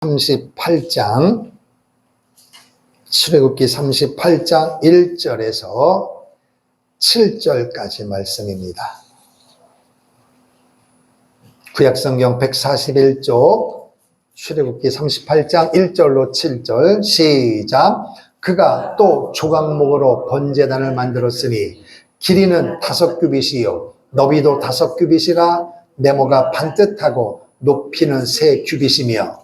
38장, 출애굽기 38장 1절에서 7절까지 말씀입니다. 구약성경 141쪽, 출애굽기 38장 1절로 7절, 시작. 그가 또 조각목으로 번제단을 만들었으니 길이는 5규빗이요 너비도 5규빗이라 네모가 반듯하고 높이는 3규빗이며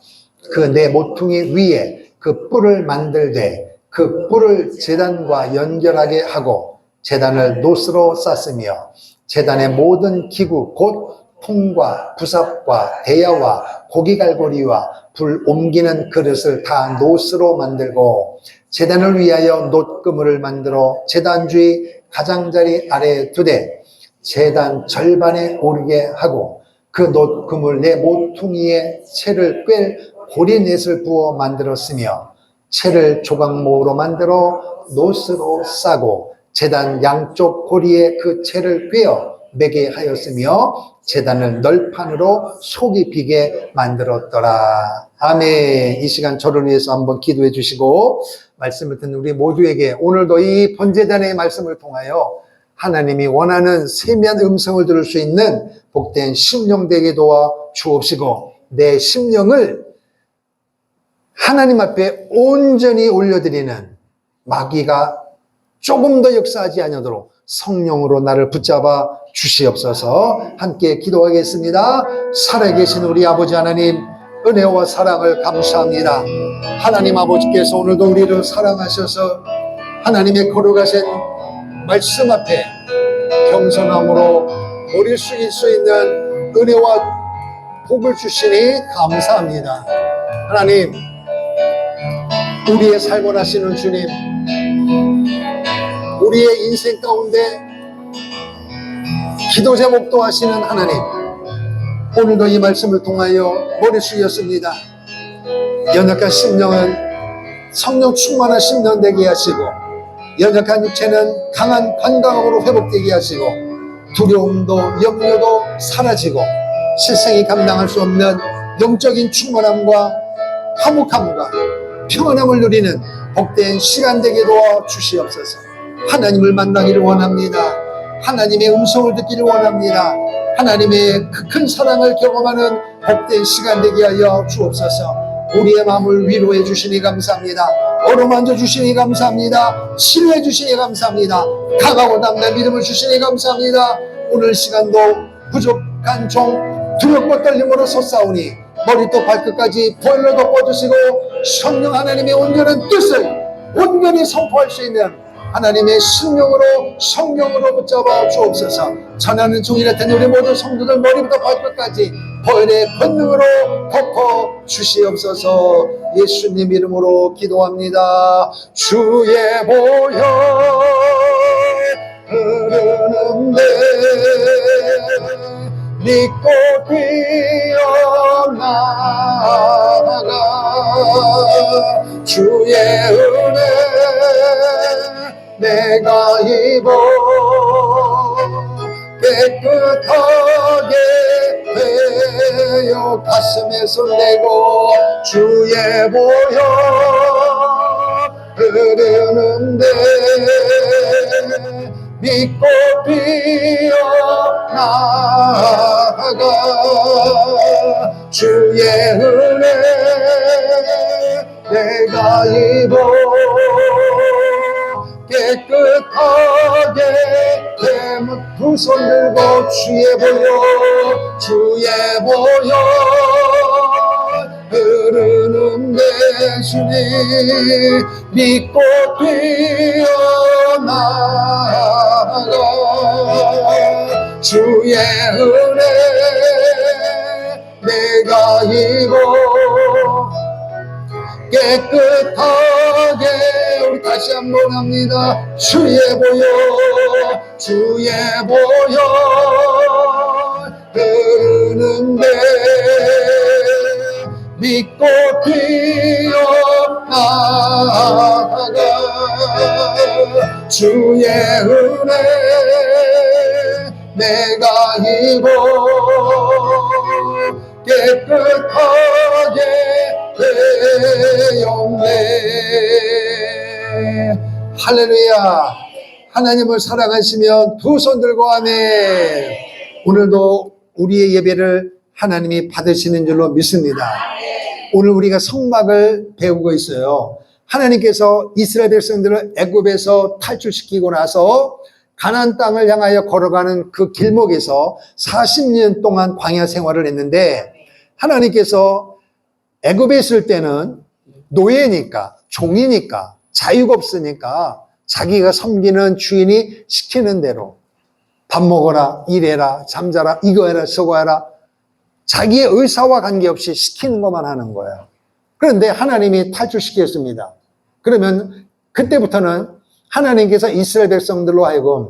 그 네 모퉁이 위에 그 뿔을 만들되 그 뿔을 제단과 연결하게 하고 제단을 노스로 쌌으며 제단의 모든 기구 곧 통과 부삽과 대야와 고기갈고리와 불 옮기는 그릇을 다 노스로 만들고 제단을 위하여 놋그물을 만들어 제단 주위 가장자리 아래에 두되 제단 절반에 오르게 하고 그 놋그물 네 모퉁이에 채를 꿰 고리넷을 부어 만들었으며 채를 조각목으로 만들어 노스로 싸고 제단 양쪽 고리에 그 채를 꿰어 매게 하였으며 제단을 널판으로 속이 비게 만들었더라. 아멘. 이 시간 저를 위해서 한번 기도해 주시고 말씀을 듣는 우리 모두에게 오늘도 이 번제단의 말씀을 통하여 하나님이 원하는 세미한 음성을 들을 수 있는 복된 심령 되게 도와 주옵시고 내 심령을 하나님 앞에 온전히 올려드리는 마귀가 조금 더 역사하지 않도록 성령으로 나를 붙잡아 주시옵소서. 함께 기도하겠습니다. 살아계신 우리 아버지 하나님, 은혜와 사랑을 감사합니다. 하나님 아버지께서 오늘도 우리를 사랑하셔서 하나님의 거룩하신 말씀 앞에 겸손함으로 머리를 숙일 수 있는 은혜와 복을 주시니 감사합니다. 하나님, 우리의 삶을 하시는 주님, 우리의 인생 가운데 기도 제목도 하시는 하나님, 오늘도 이 말씀을 통하여 머리 숙였습니다. 연약한 심령은 성령 충만한 심령 되게 하시고 연약한 육체는 강한 건강으로 회복되게 하시고 두려움도 염려도 사라지고 세상이 감당할 수 없는 영적인 충만함과 화목함과 평안함을 누리는 복된 시간 되게 도와 주시옵소서. 하나님을 만나기를 원합니다. 하나님의 음성을 듣기를 원합니다. 하나님의 그 큰 사랑을 경험하는 복된 시간 되게 하여 주옵소서. 우리의 마음을 위로해 주시니 감사합니다. 어루만져 주시니 감사합니다. 치료해 주시니 감사합니다. 강하고 담대한 믿음을 주시니 감사합니다. 오늘 시간도 부족한 종 두렵고 떨림으로 솟사오니 머리도 발끝까지 보혈로 덮어주시고 성령 하나님의 온전한 뜻을 온전히 선포할 수 있는 하나님의 심령으로 성령으로 붙잡아 주옵소서. 전하는 종이라 된 우리 모든 성도들 머리부터 발끝까지 보혈의 권능으로 덮어 주시옵소서. 예수님 이름으로 기도합니다. 주의 보혈 흐르는데 믿고 뛰어나가 주의 은혜 내가 입어 깨끗하게 되어 가슴에 손대고 주의 보혈 흐르는데 믿고 뛰어나가 주의 은혜 내가 입어 깨끗하게 되면 두 손 들고 주의 보혈 흐르는데 주님 믿고 뛰어나가 주의 은혜 내가 입어 깨끗하게 우리 다시 한번 합니다. 주의 보혈 흐르는데 믿고 뛰어나가 주의 은혜 내가 입어 깨끗하게 없네. 할렐루야. 하나님을 사랑하시면 두 손 들고 아멘. 오늘도 우리의 예배를 하나님이 받으시는 줄로 믿습니다. 오늘 우리가 성막을 배우고 있어요. 하나님께서 이스라엘 백성들을 애굽에서 탈출시키고 나서 가나안 땅을 향하여 걸어가는 그 길목에서 40년 동안 광야 생활을 했는데, 하나님께서 애굽에 있을 때는 노예니까, 종이니까, 자유가 없으니까 자기가 섬기는 주인이 시키는 대로 밥 먹어라, 일해라, 잠자라, 이거 해라, 저거 해라, 자기의 의사와 관계없이 시키는 것만 하는 거예요. 그런데 하나님이 탈출시켰습니다. 그러면 그때부터는 하나님께서 이스라엘 백성들로 하여금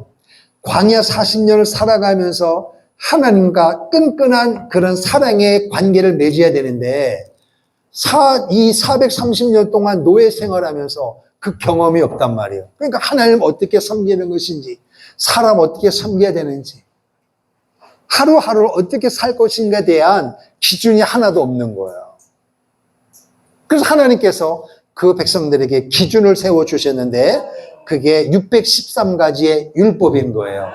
광야 40년을 살아가면서 하나님과 끈끈한 그런 사랑의 관계를 맺어야 되는데, 이 430년 동안 노예 생활하면서 그 경험이 없단 말이에요. 그러니까 하나님 어떻게 섬기는 것인지, 사람 어떻게 섬겨야 되는지, 하루하루를 어떻게 살 것인가에 대한 기준이 하나도 없는 거예요. 그래서 하나님께서 그 백성들에게 기준을 세워주셨는데 그게 613가지의 율법인 거예요.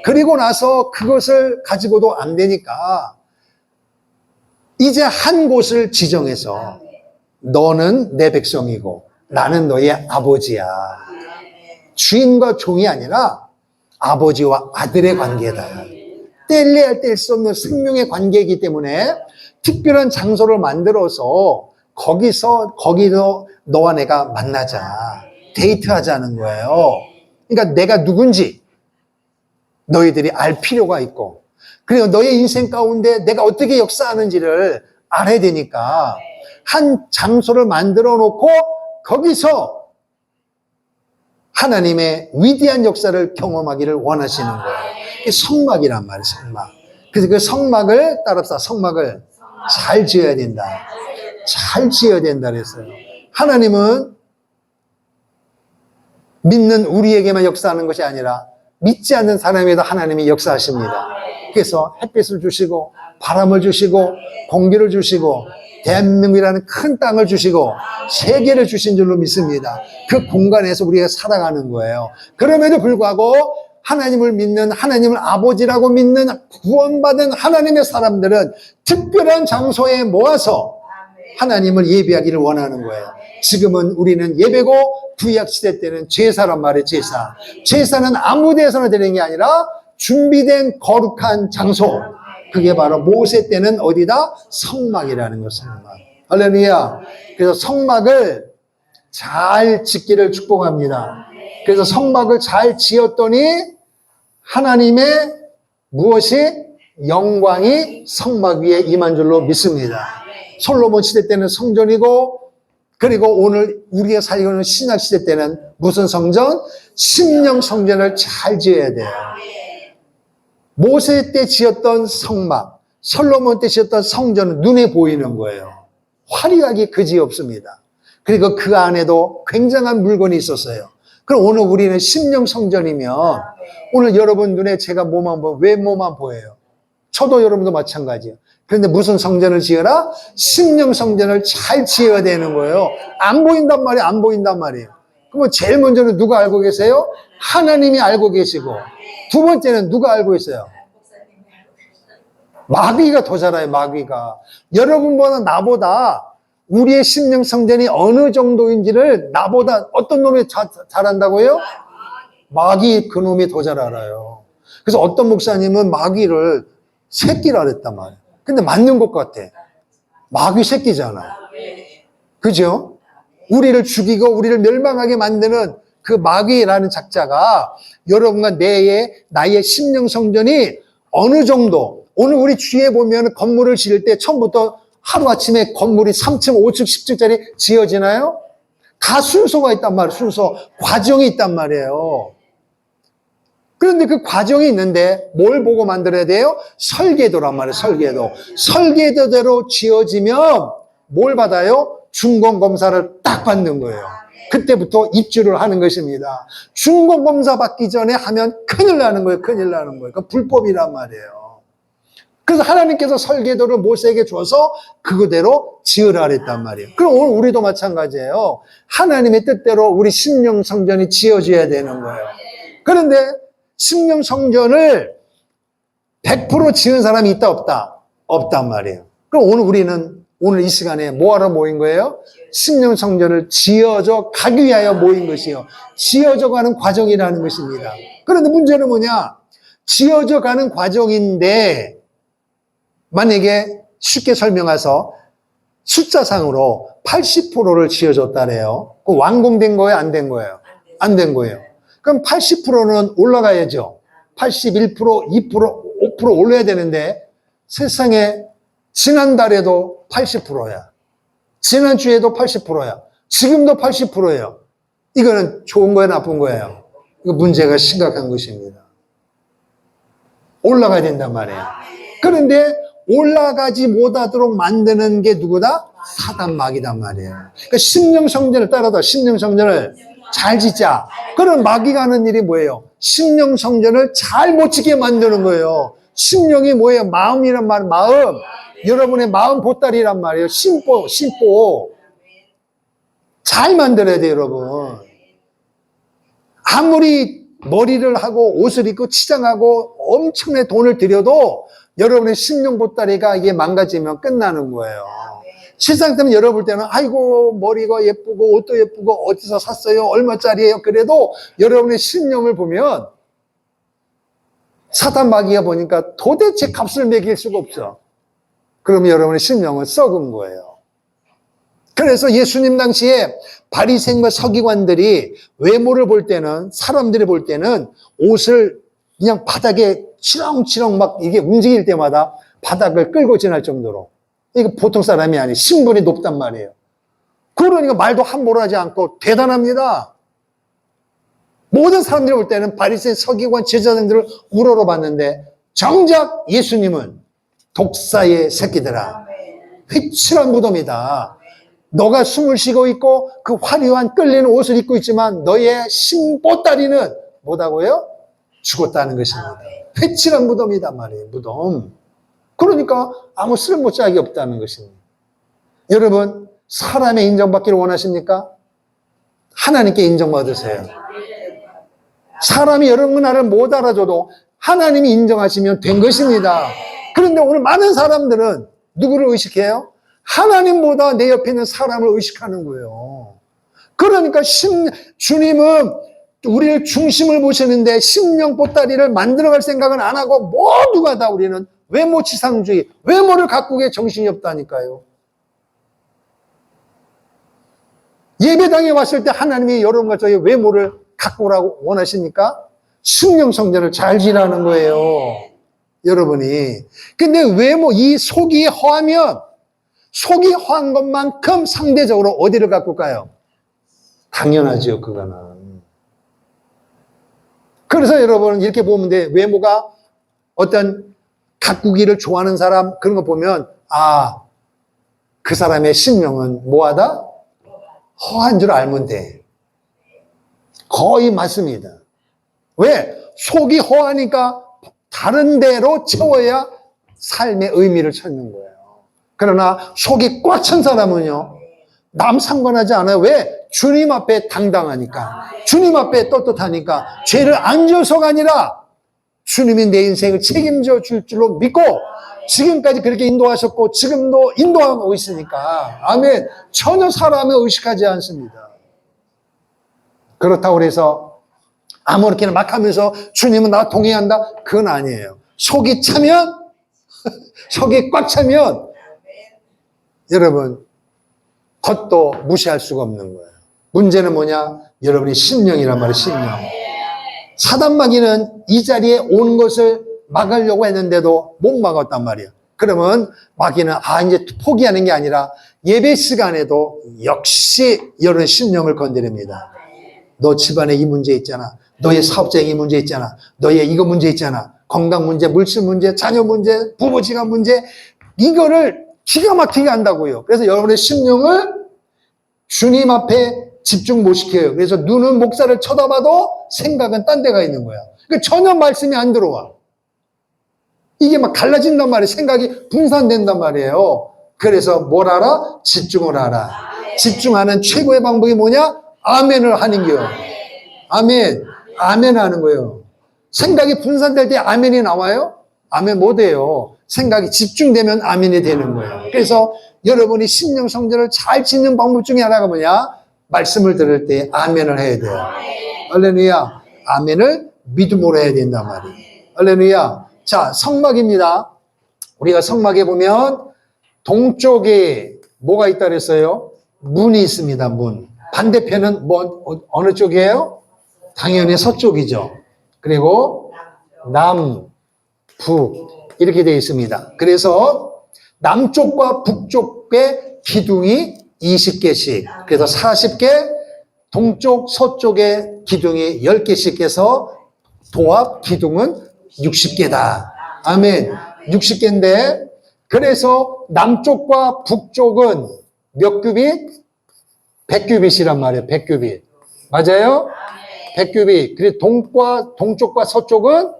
그리고 나서 그것을 가지고도 안 되니까 이제 한 곳을 지정해서 너는 내 백성이고 나는 너의 아버지야. 주인과 종이 아니라 아버지와 아들의 관계다. 뗄래야 뗄 수 없는 생명의 관계이기 때문에 특별한 장소를 만들어서 거기서 너와 내가 만나자, 데이트하자는 거예요. 그러니까 내가 누군지 너희들이 알 필요가 있고, 그리고 너의 인생 가운데 내가 어떻게 역사하는지를 알아야 되니까 한 장소를 만들어 놓고 거기서 하나님의 위대한 역사를 경험하기를 원하시는 거예요. 이게 성막이란 말이에요, 성막. 그래서 그 성막을 따라서 성막을 잘 지어야 된다. 잘 지어야 된다 그랬어요. 하나님은 믿는 우리에게만 역사하는 것이 아니라 믿지 않는 사람에도 하나님이 역사하십니다. 그래서 햇빛을 주시고 바람을 주시고 공기를 주시고 대한민국이라는 큰 땅을 주시고 세계를 주신 줄로 믿습니다. 그 공간에서 우리가 살아가는 거예요. 그럼에도 불구하고 하나님을 믿는, 하나님을 아버지라고 믿는 구원받은 하나님의 사람들은 특별한 장소에 모아서 하나님을 예배하기를 원하는 거예요. 지금은 우리는 예배고 구약시대 때는 제사란 말이에요. 제사. 제사는 아무 데서나 드리는 게 아니라 준비된 거룩한 장소. 그게 바로 모세 때는 어디다? 성막이라는 거, 성막. 할렐루야. 그래서 성막을 잘 짓기를 축복합니다. 그래서 성막을 잘 지었더니 하나님의 무엇이? 영광이 성막 위에 임한 줄로 믿습니다. 솔로몬 시대 때는 성전이고, 그리고 오늘 우리가 살고 있는 신약 시대 때는 무슨 성전? 심령 성전을 잘 지어야 돼요. 모세 때 지었던 성막, 솔로몬 때 지었던 성전은 눈에 보이는 거예요. 화려하게 그지 없습니다. 그리고 그 안에도 굉장한 물건이 있었어요. 그럼 오늘 우리는 심령 성전이면 오늘 여러분 눈에 제가 뭐만 보면 외모만 보여요. 저도 여러분도 마찬가지예요. 그런데 무슨 성전을 지어라? 심령 성전을 잘 지어야 되는 거예요. 안 보인단 말이에요. 안 보인단 말이에요. 그러면 제일 먼저는 누가 알고 계세요? 하나님이 알고 계시고, 두 번째는 누가 알고 있어요? 마귀가 더 잘 알아요. 마귀가. 여러분보다 나보다 우리의 심령 성전이 어느 정도인지를 나보다 어떤 놈이 잘 안다고요? 마귀, 그 놈이 더 잘 알아요. 그래서 어떤 목사님은 마귀를 새끼라 그랬단 말이에요. 근데 맞는 것 같아. 마귀 새끼잖아. 그죠? 우리를 죽이고 우리를 멸망하게 만드는 그 마귀라는 작자가 여러분과 나의 심령 성전이 어느 정도, 오늘 우리 주위에 보면 건물을 지을 때 처음부터 하루아침에 건물이 3층, 5층, 10층짜리 지어지나요? 다 순서가 있단 말이에요. 순서, 과정이 있단 말이에요. 그런데 그 과정이 있는데 뭘 보고 만들어야 돼요? 설계도란 말이에요. 설계도. 설계도대로 지어지면 뭘 받아요? 준공검사를 딱 받는 거예요. 그때부터 입주를 하는 것입니다. 준공검사 받기 전에 하면 큰일 나는 거예요. 큰일 나는 거예요. 그 불법이란 말이에요. 그래서 하나님께서 설계도를 모세에게 줘서 그거대로 지으라 그랬단 말이에요. 그럼 오늘 우리도 마찬가지예요. 하나님의 뜻대로 우리 심령 성전이 지어져야 되는 거예요. 그런데 심령 성전을 100% 지은 사람이 있다 없다? 없단 말이에요. 그럼 오늘 이 시간에 뭐하러 모인 거예요? 심령 성전을 지어져 가기 위하여 모인 것이요. 지어져 가는 과정이라는 것입니다. 그런데 문제는 뭐냐? 지어져 가는 과정인데 만약에 쉽게 설명해서 숫자상으로 80%를 지어줬다래요. 그 완공된 거예요? 안 된 거예요? 안 된 거예요. 그럼 80%는 올라가야죠. 81%, 2%, 5% 올려야 되는데 세상에 지난달에도 80%야. 지난주에도 80%야. 지금도 80%예요. 이거는 좋은 거예요? 나쁜 거예요? 이거 문제가 심각한 것입니다. 올라가야 된단 말이에요. 그런데 올라가지 못하도록 만드는 게 누구다? 사단 마귀단 말이에요. 그러니까 심령 성전을 따라다 심령 성전을 잘 짓자. 그런 마귀가 하는 일이 뭐예요? 심령 성전을 잘 못 지게 만드는 거예요. 심령이 뭐예요? 마음이란 말, 마음. 여러분의 마음 보따리란 말이에요. 심보. 잘 만들어야 돼요, 여러분. 아무리 머리를 하고 옷을 입고 치장하고 엄청나게 돈을 들여도 여러분의 심령 보따리가 이게 망가지면 끝나는 거예요. 세상 때문에 여러분 볼 때는 아이고 머리가 예쁘고 옷도 예쁘고 어디서 샀어요? 얼마짜리예요? 그래도 여러분의 심령을 보면 사단 마귀가 보니까 도대체 값을 매길 수가 없어. 그러면 여러분의 심령은 썩은 거예요. 그래서 예수님 당시에 바리새인과 서기관들이 외모를 볼 때는 사람들이 볼 때는 옷을 그냥 바닥에 치렁치렁 막 이게 움직일 때마다 바닥을 끌고 지날 정도로 이거 보통 사람이 아니에요. 신분이 높단 말이에요. 그러니까 말도 함부로 하지 않고 대단합니다. 모든 사람들이 볼 때는 바리새인 서기관 제자들을 우러러 봤는데 정작 예수님은 독사의 새끼들아 휘칠한 무덤이다. 너가 숨을 쉬고 있고 그 화려한 끌리는 옷을 입고 있지만 너의 심보따리는 뭐다고요? 죽었다는 것입니다. 휘칠한 무덤이단 말이에요. 무덤. 그러니까 아무 쓸모짝이 없다는 것입니다. 여러분 사람의 인정받기를 원하십니까? 하나님께 인정받으세요. 사람이 여러분 나를 못 알아줘도 하나님이 인정하시면 된 것입니다. 그런데 오늘 많은 사람들은 누구를 의식해요? 하나님보다 내 옆에 있는 사람을 의식하는 거예요. 그러니까 주님은 우리를 중심을 보시는데 심령 보따리를 만들어갈 생각은 안 하고 모두가 다 우리는 외모치상주의, 외모를 갖고 게 정신이 없다니까요. 예배당에 왔을 때 하나님이 여러분과 저의 외모를 갖고 오라고 원하십니까? 심령 성전을 잘 지라는 거예요. 여러분이. 근데 외모, 이 속이 허하면 속이 허한 것만큼 상대적으로 어디를 갖고 가요? 당연하죠, 그거는. 그래서 여러분 이렇게 보면 돼. 외모가 어떤 가꾸기를 좋아하는 사람 그런 거 보면 그 사람의 심령은 뭐하다? 허한 줄 알면 돼. 거의 맞습니다. 왜? 속이 허하니까 다른 데로 채워야 삶의 의미를 찾는 거예요. 그러나 속이 꽉 찬 사람은요, 남 상관하지 않아요. 왜? 주님 앞에 당당하니까. 주님 앞에 떳떳하니까. 죄를 안 지어서가 아니라 주님이 내 인생을 책임져 줄 줄로 믿고 지금까지 그렇게 인도하셨고 지금도 인도하고 있으니까 아멘. 전혀 사람을 의식하지 않습니다. 그렇다고 해서 아무렇게나 막 하면서 주님은 나와 동의한다? 그건 아니에요. 속이 차면 속이 꽉 차면 여러분 겉도 무시할 수가 없는 거예요. 문제는 뭐냐? 여러분의 심령이란 말이에요. 심령. 사단 마귀는 이 자리에 온 것을 막으려고 했는데도 못 막았단 말이에요. 그러면 마귀는 이제 포기하는 게 아니라 예배 시간에도 역시 여러분 심령을 건드립니다. 너 집안에 이 문제 있잖아. 너의 사업자에 이 문제 있잖아. 너의 이거 문제 있잖아. 건강 문제, 물질 문제, 자녀 문제, 부부지간 문제. 이거를 기가 막히게 한다고요. 그래서 여러분의 심령을 주님 앞에 집중 못 시켜요. 그래서 눈은 목사를 쳐다봐도 생각은 딴 데가 있는 거야. 그러니까 전혀 말씀이 안 들어와. 이게 막 갈라진단 말이에요. 생각이 분산된단 말이에요. 그래서 뭘 하라? 집중을 하라. 집중하는 최고의 방법이 뭐냐? 아멘을 하는 거예요. 아멘. 아멘 하는 거예요. 생각이 분산될 때 아멘이 나와요? 아멘 못해요. 생각이 집중되면 아멘이 되는 거예요. 그래서 여러분이 심령 성전을 잘 짓는 방법 중에 하나가 뭐냐? 말씀을 들을 때 아멘을 해야 돼요. 할렐루야. 아멘을 믿음으로 해야 된단 말이에요. 할렐루야. 자, 성막입니다. 우리가 성막에 보면 동쪽에 뭐가 있다 그랬어요? 문이 있습니다. 문. 반대편은 어느 쪽이에요? 당연히 서쪽이죠. 그리고 남, 북 이렇게 되어 있습니다. 그래서 남쪽과 북쪽의 기둥이 20개씩, 그래서 40개, 동쪽, 서쪽의 기둥이 10개씩 해서 도합 기둥은 60개다. 아멘. 60개인데, 그래서 남쪽과 북쪽은 몇 규빗? 100규빗이란 말이에요. 100규빗. 맞아요? 100규빗. 그리고 동쪽과 서쪽은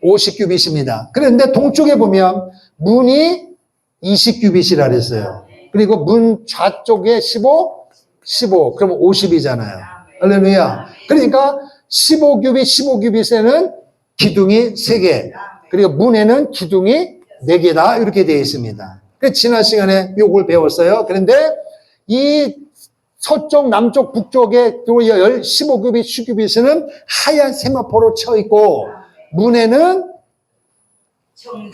50규빗입니다. 그런데 동쪽에 보면 문이 20규빗이라 그랬어요. 그리고 문 좌쪽에 15, 그러면 50이잖아요. 할렐루야. 그러니까 15규빗, 15규빗에는 기둥이 3개, 그리고 문에는 기둥이 4개다. 이렇게 되어 있습니다. 지난 시간에 요걸 배웠어요. 그런데 이 서쪽, 남쪽, 북쪽에 15규빗, 10규빗에는 하얀 세마포로 쳐 있고, 문에는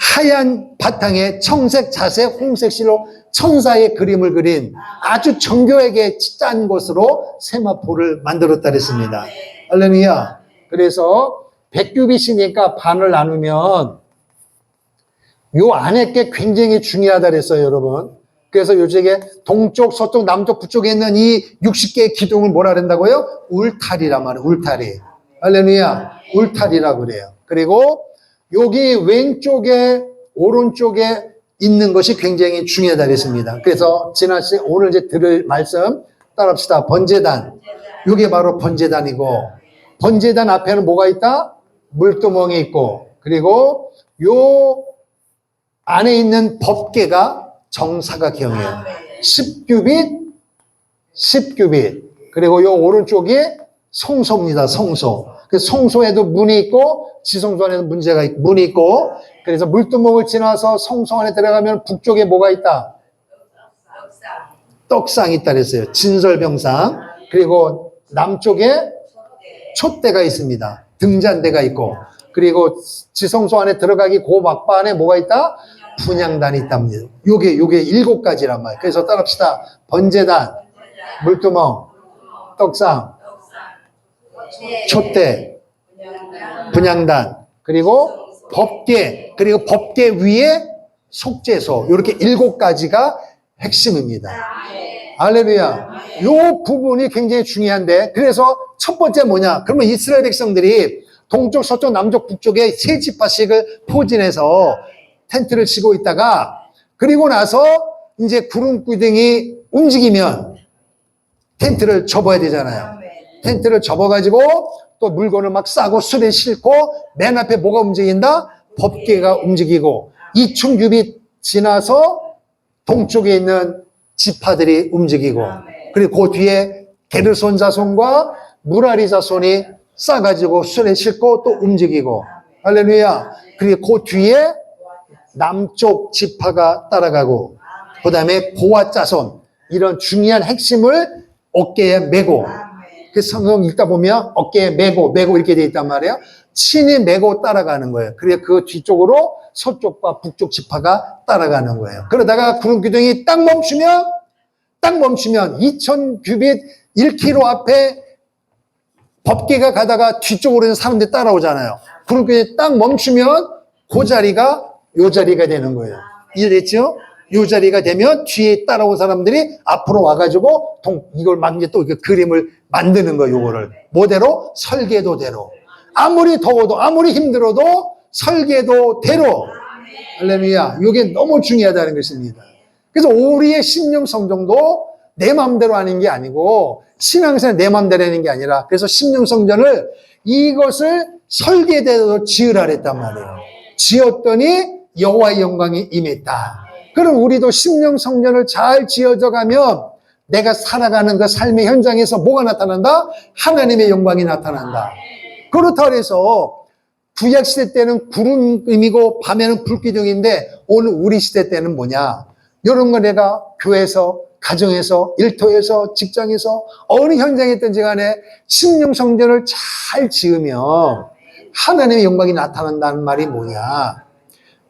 하얀 바탕에 청색, 자색, 홍색 실로 천사의 그림을 그린 아주 정교하게 짠 것으로 세마포를 만들었다 그랬습니다. 할렐루야. 그래서 100규빗이니까 반을 나누면 요 안에 게 굉장히 중요하다 그랬어요, 여러분. 그래서 요쪽에 동쪽, 서쪽, 남쪽, 북쪽에 있는 이 60개의 기둥을 뭐라 그런다고요? 울타리란 말이에요, 울타리. 할렐루야. 울타리라고 그래요. 그리고 여기 왼쪽에, 오른쪽에 있는 것이 굉장히 중요하다 그랬습니다. 그래서 지난 시간, 오늘 이제 들을 말씀 따라합시다. 번제단. 이게 바로 번제단이고, 번제단 앞에는 뭐가 있다? 물두멍이 있고, 그리고 요 안에 있는 법궤가 정사각형이에요. 10규빗, 10규빗. 그리고 요 오른쪽이 성소입니다. 성소. 그 성소에도 문이 있고 지성소 안에도 문이 있고, 그래서 물두멍을 지나서 성소 안에 들어가면 북쪽에 뭐가 있다? 떡상이 있다 그랬어요. 진설병상. 그리고 남쪽에 촛대가 있습니다. 등잔대가 있고, 그리고 지성소 안에 들어가기 그 막판에 뭐가 있다? 분향단이 있답니다. 요게 7가지란 말이에요. 그래서 따라합시다. 번제단, 물두멍, 떡상, 촛대, 분향단, 그리고 법궤, 그리고 법궤 위에 속죄소. 이렇게 7가지가 핵심입니다. 할렐루야. 요 부분이 굉장히 중요한데, 그래서 첫 번째 뭐냐? 그러면 이스라엘 백성들이 동쪽, 서쪽, 남쪽, 북쪽에 3지파씩을 포진해서 텐트를 치고 있다가, 그리고 나서 이제 구름기둥이 움직이면 텐트를 접어야 되잖아요. 텐트를 접어가지고 또 물건을 막 싸고 수레 싣고, 맨 앞에 뭐가 움직인다? 법궤가 움직이고, 20규빗 지나서 동쪽에 있는 지파들이 움직이고, 그리고 그 뒤에 게르손 자손과 무라리 자손이 싸가지고 수레 싣고 또 움직이고, 할렐루야. 그리고 그 뒤에 남쪽 지파가 따라가고, 그 다음에 고아 자손, 이런 중요한 핵심을 어깨에 메고, 그 성경 읽다 보면 어깨에 메고 이렇게 돼 있단 말이에요. 친히 메고 따라가는 거예요. 그래서 그 뒤쪽으로 서쪽과 북쪽 지파가 따라가는 거예요. 그러다가 구름기둥이 딱 멈추면 2000규빗 1km 앞에 법궤가 가다가 뒤쪽으로 있는 사람들이 따라오잖아요. 구름기둥이 딱 멈추면 그 자리가 요 자리가 되는 거예요. 이해됐죠? 요 자리가 되면 뒤에 따라온 사람들이 앞으로 와가지고 이걸 막 이제 또 그림을 만드는 거예요. 요거를 뭐대로? 설계도대로. 아무리 더워도, 아무리 힘들어도 설계도대로. 할렐루야. 이게 너무 중요하다는 것입니다. 그래서 우리의 심령 성전도 내 마음대로 하는 게 아니고, 신앙생활 내 마음대로 하는 게 아니라, 그래서 심령 성전을 이것을 설계대로 지으라 그랬단 말이에요. 지었더니 여호와의 영광이 임했다. 그럼 우리도 심령 성전을 잘 지어져 가면 내가 살아가는 그 삶의 현장에서 뭐가 나타난다? 하나님의 영광이 나타난다. 그렇다고 해서 구약 시대 때는 구름이고 밤에는 불기둥인데 오늘 우리 시대 때는 뭐냐? 이런 거 내가 교회에서, 가정에서, 일터에서, 직장에서 어느 현장에 있든지 간에 심령 성전을 잘 지으면 하나님의 영광이 나타난다는 말이 뭐냐?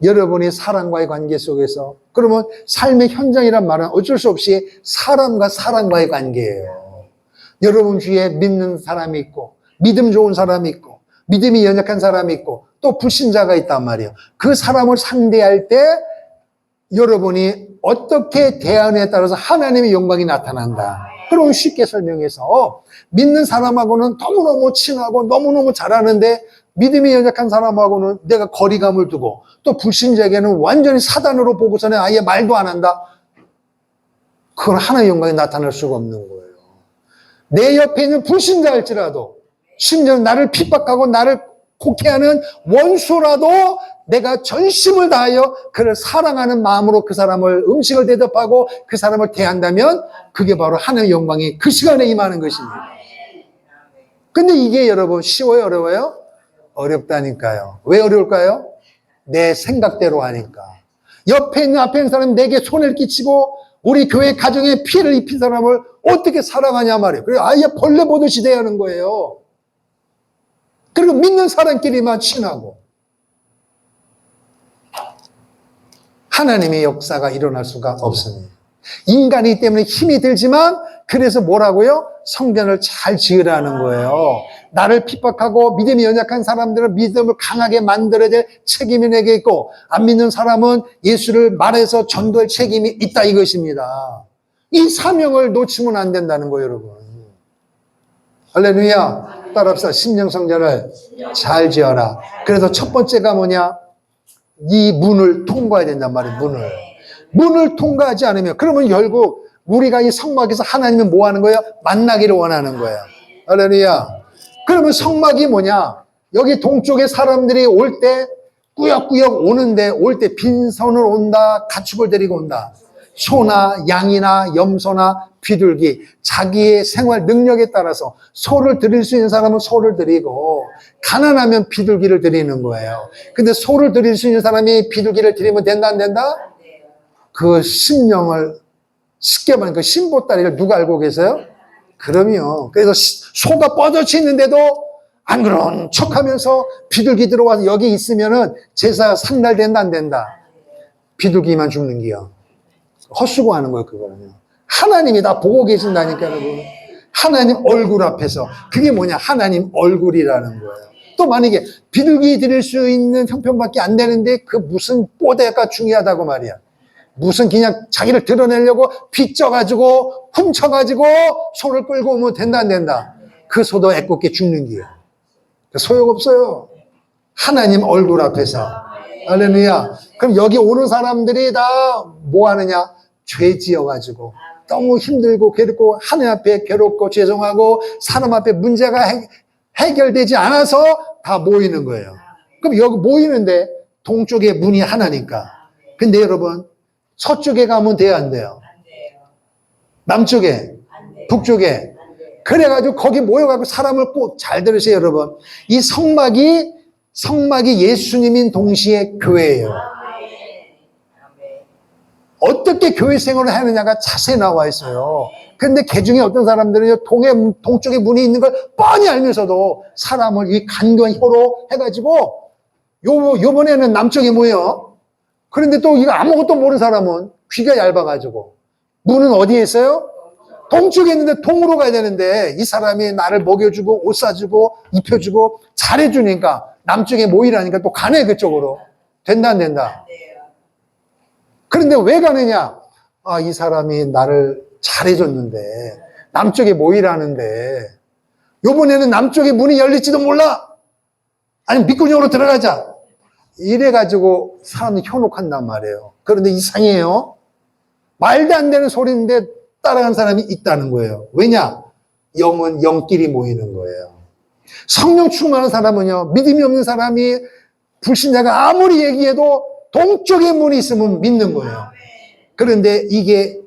여러분이 사람과의 관계 속에서, 그러면 삶의 현장이란 말은 어쩔 수 없이 사람과 사람과의 관계예요. 여러분 주위에 믿는 사람이 있고 믿음 좋은 사람이 있고 믿음이 연약한 사람이 있고 또 불신자가 있단 말이에요. 그 사람을 상대할 때 여러분이 어떻게 대하느냐에 따라서 하나님의 영광이 나타난다. 그럼 쉽게 설명해서 믿는 사람하고는 너무너무 친하고 너무너무 잘하는데 믿음이 연약한 사람하고는 내가 거리감을 두고 또 불신자에게는 완전히 사단으로 보고서는 아예 말도 안 한다. 그건 하나님의 영광이 나타날 수가 없는 거예요. 내 옆에 있는 불신자일지라도 심지어 나를 핍박하고 나를 곡해하는 원수라도 내가 전심을 다하여 그를 사랑하는 마음으로 그 사람을 음식을 대접하고 그 사람을 대한다면 그게 바로 하나님의 영광이 그 시간에 임하는 것입니다. 근데 이게 여러분 쉬워요? 어려워요? 어렵다니까요. 왜 어려울까요? 내 생각대로 하니까. 옆에 있는 앞에 있는 사람이 내게 손해를 끼치고 우리 교회 가정에 피해를 입힌 사람을 어떻게 사랑하냐 말이에요. 그래서 아예 벌레 보듯이 대하는 거예요. 그리고 믿는 사람끼리만 친하고 하나님의 역사가 일어날 수가 없습니다. 인간이기 때문에 힘이 들지만 그래서 뭐라고요? 성전을 잘 지으라는 거예요. 나를 핍박하고 믿음이 연약한 사람들은 믿음을 강하게 만들어야 될 책임이 내게 있고 안 믿는 사람은 예수를 말해서 전도할 책임이 있다 이것입니다. 이 사명을 놓치면 안 된다는 거예요, 여러분. 할렐루야. 따라합시다. 심령 성전을 잘 지어라. 그래서 첫 번째가 뭐냐? 이 문을 통과해야 된단 말이에요. 문을 통과하지 않으면 그러면 결국 우리가 이 성막에서 하나님을 뭐 하는 거예요? 만나기를 원하는 거예요. 할렐루야. 그러면 성막이 뭐냐? 여기 동쪽에 사람들이 올 때 꾸역꾸역 오는데 올 때 빈손을 온다. 가축을 데리고 온다. 소나 양이나 염소나 비둘기 자기의 생활 능력에 따라서 소를 드릴 수 있는 사람은 소를 드리고 가난하면 비둘기를 드리는 거예요. 근데 소를 드릴 수 있는 사람이 비둘기를 드리면 된다 안 된다? 그 심령을 쉽게 말하면 그 신보따리를 누가 알고 계세요? 그럼요. 그래서 소가 뻗어치 있는데도 안 그런 척하면서 비둘기 들어와서 여기 있으면은 제사 상달된다 안 된다? 비둘기만 죽는 기요. 헛수고하는 거예요, 그거는요. 하나님이 다 보고 계신다니까요, 여러분. 하나님 얼굴 앞에서. 그게 뭐냐? 하나님 얼굴이라는 거예요. 또 만약에 비둘기 드릴 수 있는 형편밖에 안 되는데 그 무슨 뽀대가 중요하다고 말이야. 무슨 그냥 자기를 드러내려고 빚져가지고 훔쳐가지고 소를 끌고 오면 된다 안 된다? 그 소도 애꿎게 죽는 기요. 소용없어요. 하나님 얼굴 앞에서. 할렐루야. 그럼 여기 오는 사람들이 다 뭐 하느냐? 죄 지어가지고 너무 힘들고 괴롭고 하나님 앞에 괴롭고 죄송하고 사람 앞에 문제가 해결되지 않아서 다 모이는 거예요. 그럼 여기 모이는데 동쪽에 문이 하나니까. 근데 여러분 서쪽에 가면 돼요 안 돼요? 남쪽에? 북쪽에? 그래가지고 거기 모여가지고 사람을 꼭 잘 들으세요 여러분. 이 성막이 예수님인 동시에 교회예요. 어떻게 교회 생활을 하느냐가 자세히 나와 있어요. 근데 개중에 어떤 사람들은 동쪽에 문이 있는 걸 뻔히 알면서도 사람을 이 간교한 혀로 해가지고 요번에는 남쪽에 뭐예요? 그런데 또 이거 아무것도 모르는 사람은 귀가 얇아가지고 문은 어디에 있어요? 동쪽에 있는데 동으로 가야 되는데 이 사람이 나를 먹여주고 옷 사주고 입혀주고 잘해주니까 남쪽에 모이라니까 또 가네 그쪽으로. 된다 안 된다? 그런데 왜 가느냐? 아, 이 사람이 나를 잘해줬는데 남쪽에 모이라는데 요번에는 남쪽에 문이 열릴지도 몰라. 아니면 밑구녕으로 들어가자. 이래가지고 사람이 현혹한단 말이에요. 그런데 이상해요. 말도 안 되는 소리인데 따라간 사람이 있다는 거예요. 왜냐? 영은 영끼리 모이는 거예요. 성령 충만한 사람은요, 믿음이 없는 사람이 불신자가 아무리 얘기해도 동쪽에 문이 있으면 믿는 거예요. 그런데 이게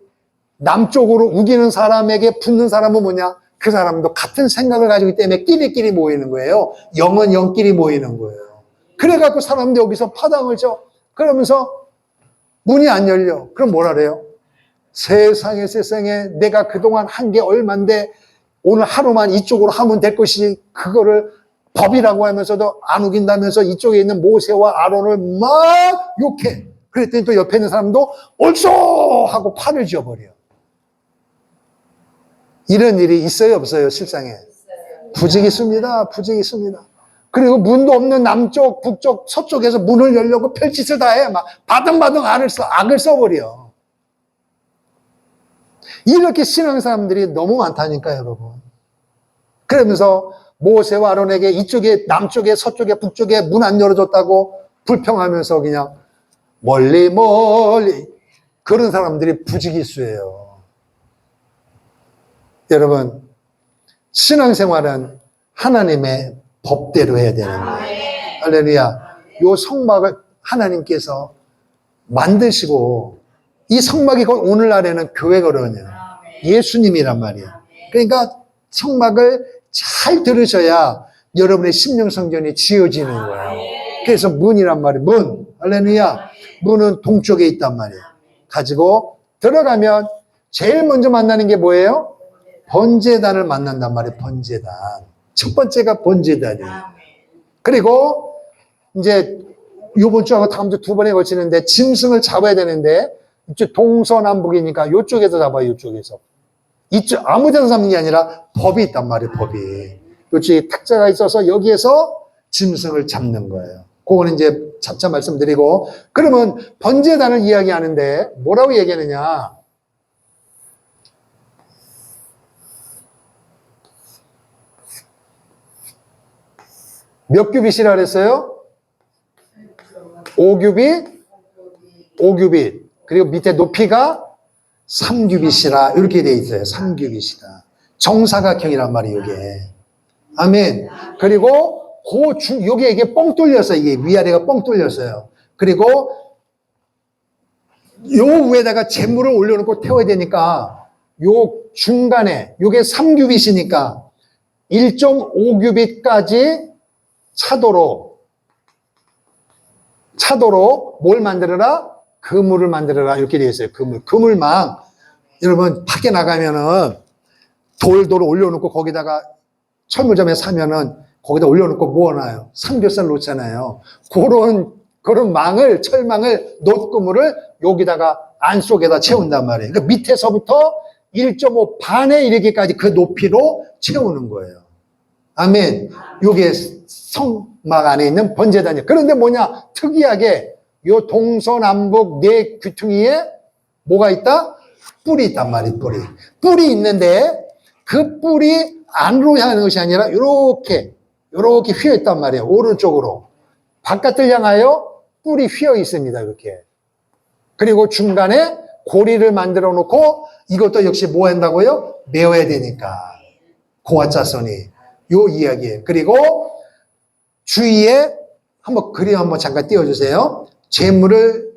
남쪽으로 우기는 사람에게 붙는 사람은 뭐냐? 그 사람도 같은 생각을 가지고 있기 때문에 끼리끼리 모이는 거예요. 영은 영끼리 모이는 거예요. 그래갖고 사람들이 여기서 파당을 쳐. 그러면서 문이 안 열려. 그럼 뭐라 그래요? 세상에 내가 그동안 한 게 얼만데 오늘 하루만 이쪽으로 하면 될 것이 그거를 법이라고 하면서도 안 우긴다면서 이쪽에 있는 모세와 아론을 막 욕해. 그랬더니 또 옆에 있는 사람도 옳소! 하고 팔을 쥐어버려. 이런 일이 있어요, 없어요, 실상에? 부지기수입니다. 부지기수입니다. 그리고 문도 없는 남쪽, 북쪽, 서쪽에서 문을 열려고 별짓을 다 해. 막 바등바등 악을 써버려. 이렇게 신앙사람들이 너무 많다니까요, 여러분. 그러면서 모세와 아론에게 이쪽에, 남쪽에, 서쪽에, 북쪽에 문 안 열어줬다고 불평하면서 그냥 멀리 그런 사람들이 부지기수예요. 여러분, 신앙생활은 하나님의 법대로 해야 되는 거예요. 할렐루야. 요 성막을 하나님께서 만드시고 이 성막이 오늘날에는 교회거든요. 예수님이란 말이야. 그러니까 성막을 잘 들으셔야 여러분의 심령성전이 지어지는 거예요. 그래서 문이란 말이에요. 문. 할렐루야. 문은 동쪽에 있단 말이에요. 가지고 들어가면 제일 먼저 만나는 게 뭐예요? 번제단을 만난단 말이에요. 번제단. 첫 번째가 번제단이에요. 그리고 이제 이번 주하고 다음 주 두 번에 걸치는데 짐승을 잡아야 되는데 이쪽 동서남북이니까 이쪽에서 잡아요. 이쪽에서. 이쪽 아무 데서 잡는 게 아니라 법이 있단 말이에요. 법이. 이쪽에 탁자가 있어서 여기에서 짐승을 잡는 거예요. 그거는 이제 차차 말씀드리고, 그러면 번제단을 이야기하는데 뭐라고 얘기하느냐? 몇 규빗이라 그랬어요? 5규빗. 그리고 밑에 높이가 3규빗이라 이렇게 돼 있어요. 3규빗이라. 정사각형이란 말이에요, 이게. 아멘. 그리고 요게 이게 뻥 뚫렸어요. 이게 위아래가 뻥 뚫렸어요. 그리고 요 위에다가 재물을 올려놓고 태워야 되니까 요 중간에 요게 3규빗이니까 1.5규빗까지 차도로 뭘 만들어라? 그물을 만들어라. 이렇게 되어 있어요. 그물망. 여러분 밖에 나가면은 돌 올려놓고 거기다가 철물점에 사면은 거기다 올려놓고 모아놔요. 삼겹살 놓잖아요. 그런 철망을, 놋그물을 여기다가 안쪽에다 채운단 말이에요. 그러니까 밑에서부터 1.5 반에 이르기까지 그 높이로 채우는 거예요. 아멘. 요게 성막 안에 있는 번제단이에요. 그런데 뭐냐? 특이하게 요 동서남북 네 귀퉁이에 뭐가 있다? 뿔이 있단 말이에요. 뿔이 있는데 그 뿔이 안으로 향하는 것이 아니라 이렇게 휘어 있단 말이에요. 오른쪽으로. 바깥을 향하여 뿔이 휘어 있습니다. 이렇게. 그리고 중간에 고리를 만들어 놓고 이것도 역시 뭐 한다고요? 메워야 되니까. 고아자손이. 요 이야기예요. 그리고 주위에 그림 한번 잠깐 띄워주세요. 재물을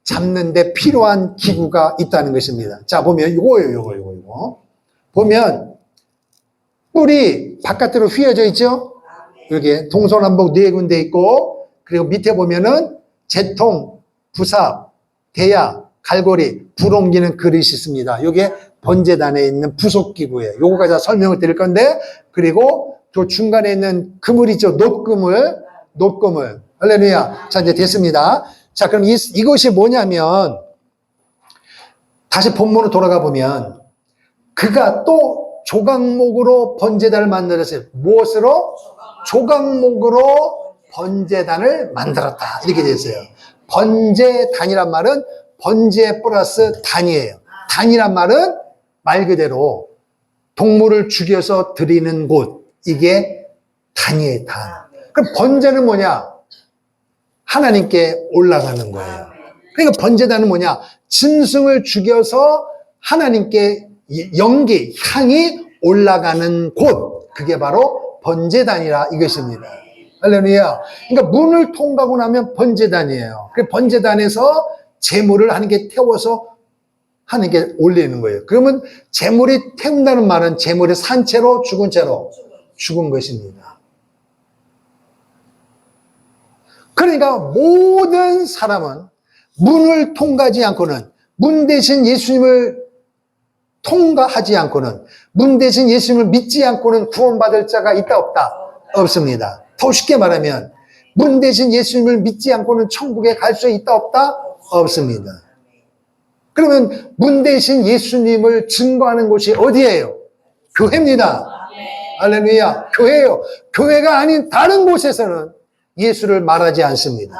잡는데 필요한 기구가 있다는 것입니다. 자, 보면 요거. 보면 뿔이 바깥으로 휘어져 있죠? 이렇게 동서남북 네 군데 있고, 그리고 밑에 보면은 재통, 부삽, 대야, 갈고리, 불 옮기는 그릇이 있습니다. 이게 번제단에 있는 부속기구예요. 요거까지 다 설명을 드릴 건데, 그리고 저 중간에 있는 그물 있죠? 놋그물. 할렐루야. 자, 이제 됐습니다. 자, 그럼 이것이 뭐냐면, 다시 본문으로 돌아가 보면, 그가 또 조각목으로 번제단을 만들었어요. 무엇으로? 조각목으로 번제단을 만들었다. 이렇게 되어 있어요. 번제단이란 말은 번제 플러스 단이에요. 단이란 말은 말 그대로 동물을 죽여서 드리는 곳. 이게 단이에요, 단. 그럼 번제는 뭐냐? 하나님께 올라가는 거예요. 그러니까 번제단은 뭐냐? 짐승을 죽여서 하나님께 향이 올라가는 곳. 그게 바로 번제단이라 이것입니다. 할렐루야. 그러니까 문을 통과하고 나면 번제단이에요. 그 번제단에서 제물을 하는 게 태워서 하는 게 올리는 거예요. 그러면 제물이 태운다는 말은 제물이 산 채로 죽은 채로 죽은 것입니다. 그러니까 모든 사람은 문을 통과하지 않고는, 문 대신 예수님을 통과하지 않고는, 문 대신 예수님을 믿지 않고는 구원받을 자가 있다 없다? 없습니다. 더 쉽게 말하면 문 대신 예수님을 믿지 않고는 천국에 갈 수 있다 없다? 없습니다. 그러면 문 대신 예수님을 증거하는 곳이 어디예요? 교회입니다. 할렐루야. 교회예요. 교회가 아닌 다른 곳에서는 예수를 말하지 않습니다.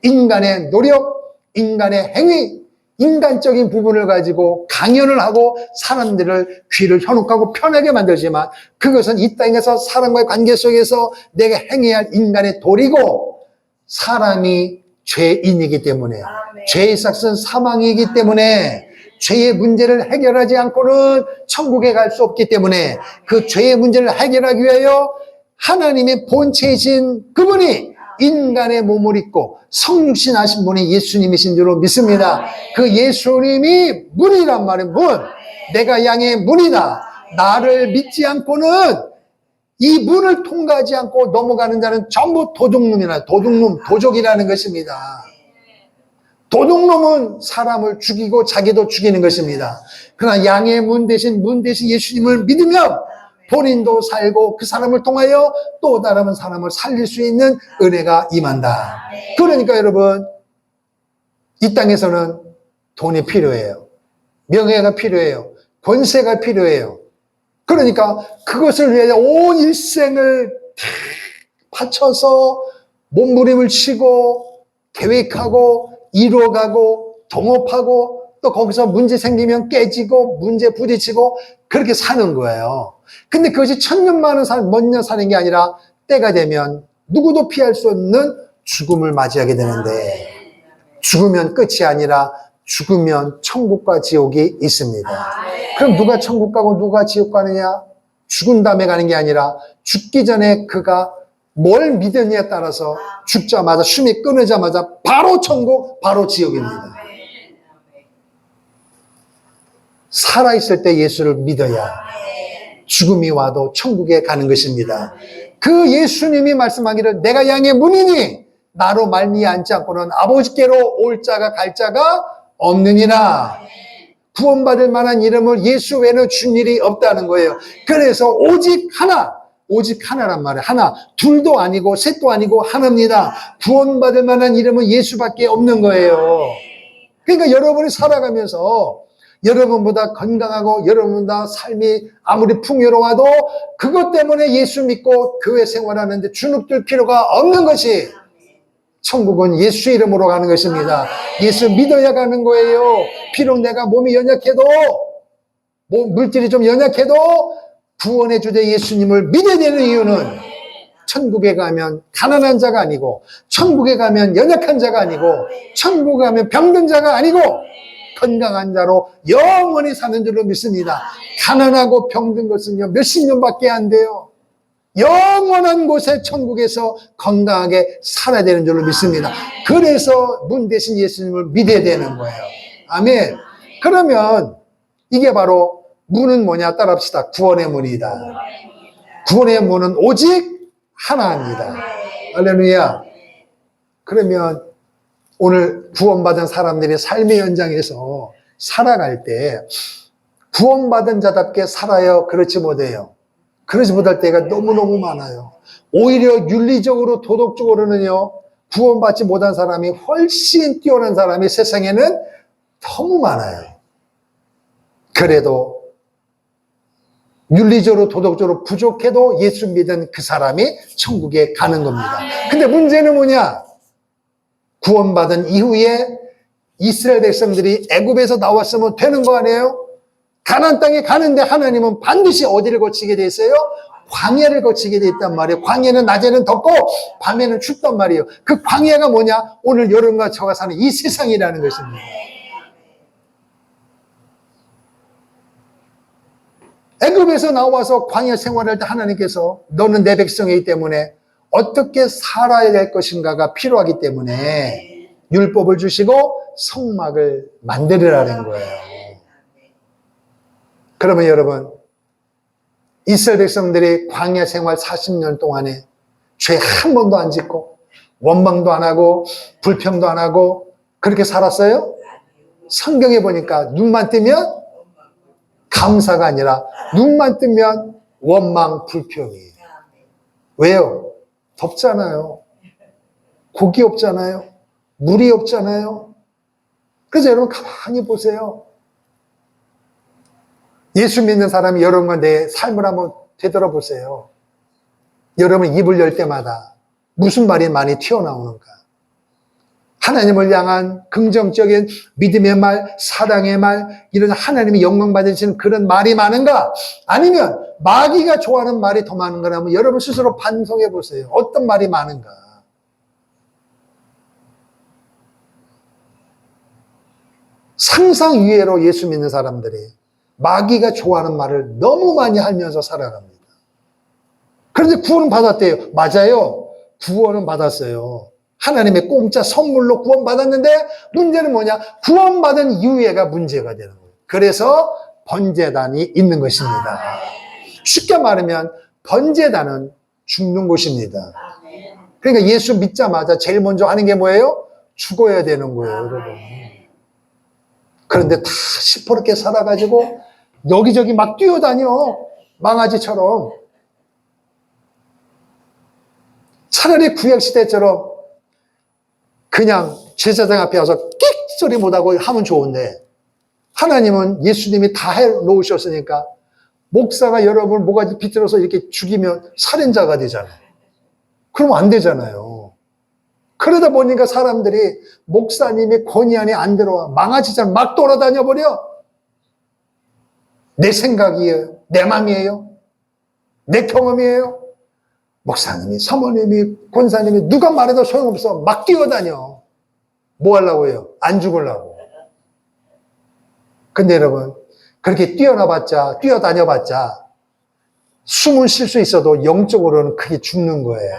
인간의 노력, 인간의 행위, 인간적인 부분을 가지고 강연을 하고 사람들을 귀를 현혹하고 편하게 만들지만, 그것은 이 땅에서 사람과의 관계 속에서 내가 행해야 할 인간의 도리고, 사람이 죄인이기 때문에, 죄의 삭은 사망이기 때문에, 죄의 문제를 해결하지 않고는 천국에 갈 수 없기 때문에, 그 죄의 문제를 해결하기 위하여 하나님의 본체이신 그분이 인간의 몸을 입고 성육신하신 분이 예수님이신 줄로 믿습니다. 그 예수님이 문이란 말은 문. 내가 양의 문이다. 나를 믿지 않고는, 이 문을 통과하지 않고 넘어가는 자는 전부 도둑이라는 것입니다. 도둑놈은 사람을 죽이고 자기도 죽이는 것입니다. 그러나 양의 문 대신 예수님을 믿으면 본인도 살고 그 사람을 통하여 또 다른 사람을 살릴 수 있는 은혜가 임한다. 그러니까 여러분, 이 땅에서는 돈이 필요해요. 명예가 필요해요. 권세가 필요해요. 그러니까 그것을 위해 온 일생을 바쳐서 몸부림을 치고 계획하고 이루어가고 동업하고, 또 거기서 문제 생기면 깨지고 문제 부딪히고 그렇게 사는 거예요. 근데 그것이 천년만은 먼저 사는 게 아니라 때가 되면 누구도 피할 수 없는 죽음을 맞이하게 되는데, 죽으면 끝이 아니라 죽으면 천국과 지옥이 있습니다. 그럼 누가 천국 가고 누가 지옥 가느냐? 죽은 다음에 가는 게 아니라 죽기 전에 그가 뭘 믿느냐에 따라서 죽자마자 숨이 끊어자마자 바로 천국, 바로 지옥입니다. 살아있을 때 예수를 믿어야 죽음이 와도 천국에 가는 것입니다. 그 예수님이 말씀하기를 내가 양의 문이니 나로 말미암지 않고는 아버지께로 올 자가 갈 자가 없느니라. 구원받을 만한 이름을 예수 외에는 준 일이 없다는 거예요. 그래서 오직 하나란 말이에요. 하나, 둘도 아니고 셋도 아니고 하나입니다. 구원받을 만한 이름은 예수밖에 없는 거예요. 그러니까 여러분이 살아가면서 여러분보다 건강하고 여러분보다 삶이 아무리 풍요로워도 그것 때문에 예수 믿고 교회 생활하는데 주눅들 필요가 없는 것이, 천국은 예수 이름으로 가는 것입니다. 예수 믿어야 가는 거예요. 비록 내가 몸이 연약해도, 물질이 좀 연약해도 구원의 주제 예수님을 믿어야 되는 이유는, 천국에 가면 가난한 자가 아니고, 천국에 가면 연약한 자가 아니고, 천국에 가면 병든 자가 아니고 건강한 자로 영원히 사는 줄로 믿습니다. 가난하고 병든 것은요 몇십 년밖에 안 돼요. 영원한 곳에 천국에서 건강하게 살아야 되는 줄로 믿습니다. 그래서 문 대신 예수님을 믿어야 되는 거예요. 아멘. 그러면 이게 바로 문은 뭐냐? 따라합시다. 구원의 문이다. 구원의 문은 오직 하나입니다. 할렐루야. 그러면 오늘 구원받은 사람들이 삶의 현장에서 살아갈 때 구원받은 자답게 살아요? 그렇지 못해요. 그러지 못할 때가 너무너무 많아요. 오히려 윤리적으로 도덕적으로는요 구원받지 못한 사람이 훨씬 뛰어난 사람이 세상에는 너무 많아요. 그래도 윤리적으로 도덕적으로 부족해도 예수 믿은 그 사람이 천국에 가는 겁니다. 근데 문제는 뭐냐? 구원받은 이후에 이스라엘 백성들이 애굽에서 나왔으면 되는 거 아니에요? 가나안 땅에 가는데 하나님은 반드시 어디를 거치게 돼 있어요? 광야를 거치게 돼 있단 말이에요. 광야는 낮에는 덥고 밤에는 춥단 말이에요. 그 광야가 뭐냐? 오늘 여러분과 저가 사는 이 세상이라는 것입니다. 애굽에서 나와서 광야 생활할 때 하나님께서 너는 내 백성이기 때문에 어떻게 살아야 될 것인가가 필요하기 때문에 율법을 주시고 성막을 만들으라는 거예요. 그러면 여러분, 이스라엘 백성들이 광야 생활 40년 동안에 죄 한 번도 안 짓고 원망도 안 하고 불평도 안 하고 그렇게 살았어요? 성경에 보니까 눈만 뜨면 감사가 아니라 눈만 뜨면 원망 불평이에요. 왜요? 덥잖아요. 고기 없잖아요. 물이 없잖아요. 그래서 여러분 가만히 보세요. 예수 믿는 사람이 여러분과 내 삶을 한번 되돌아보세요. 여러분 입을 열 때마다 무슨 말이 많이 튀어나오는가? 하나님을 향한 긍정적인 믿음의 말, 사랑의 말, 이런 하나님이 영광 받으시는 그런 말이 많은가? 아니면 마귀가 좋아하는 말이 더 많은가? 하면 여러분 스스로 반성해 보세요. 어떤 말이 많은가? 상상 이외로 예수 믿는 사람들이 마귀가 좋아하는 말을 너무 많이 하면서 살아갑니다. 그런데 구원은 받았대요. 맞아요. 구원은 받았어요. 하나님의 공짜 선물로 구원받았는데 문제는 뭐냐? 구원받은 이후에가 문제가 되는 거예요. 그래서 번제단이 있는 것입니다. 쉽게 말하면 번제단은 죽는 곳입니다. 그러니까 예수 믿자마자 제일 먼저 하는 게 뭐예요? 죽어야 되는 거예요, 여러분. 그런데 다 시퍼렇게 살아가지고 여기저기 막 뛰어다녀. 망아지처럼. 차라리 구약시대처럼 그냥 제사장 앞에 와서 끽 소리 못하고 하면 좋은데 하나님은 예수님이 다 해놓으셨으니까 목사가 여러분을 모가지 비틀어서 이렇게 죽이면 살인자가 되잖아요. 그러면 안 되잖아요. 그러다 보니까 사람들이 목사님의 권위 안에 안 들어와. 망아지처럼 막 돌아다녀 버려. 내 생각이에요. 내 마음이에요. 내 경험이에요. 목사님이, 사모님이, 권사님이 누가 말해도 소용없어. 막 뛰어다녀. 뭐 하려고 해요? 안 죽으려고. 근데 여러분, 그렇게 뛰어다녀봤자 숨을 쉴 수 있어도 영적으로는 크게 죽는 거예요.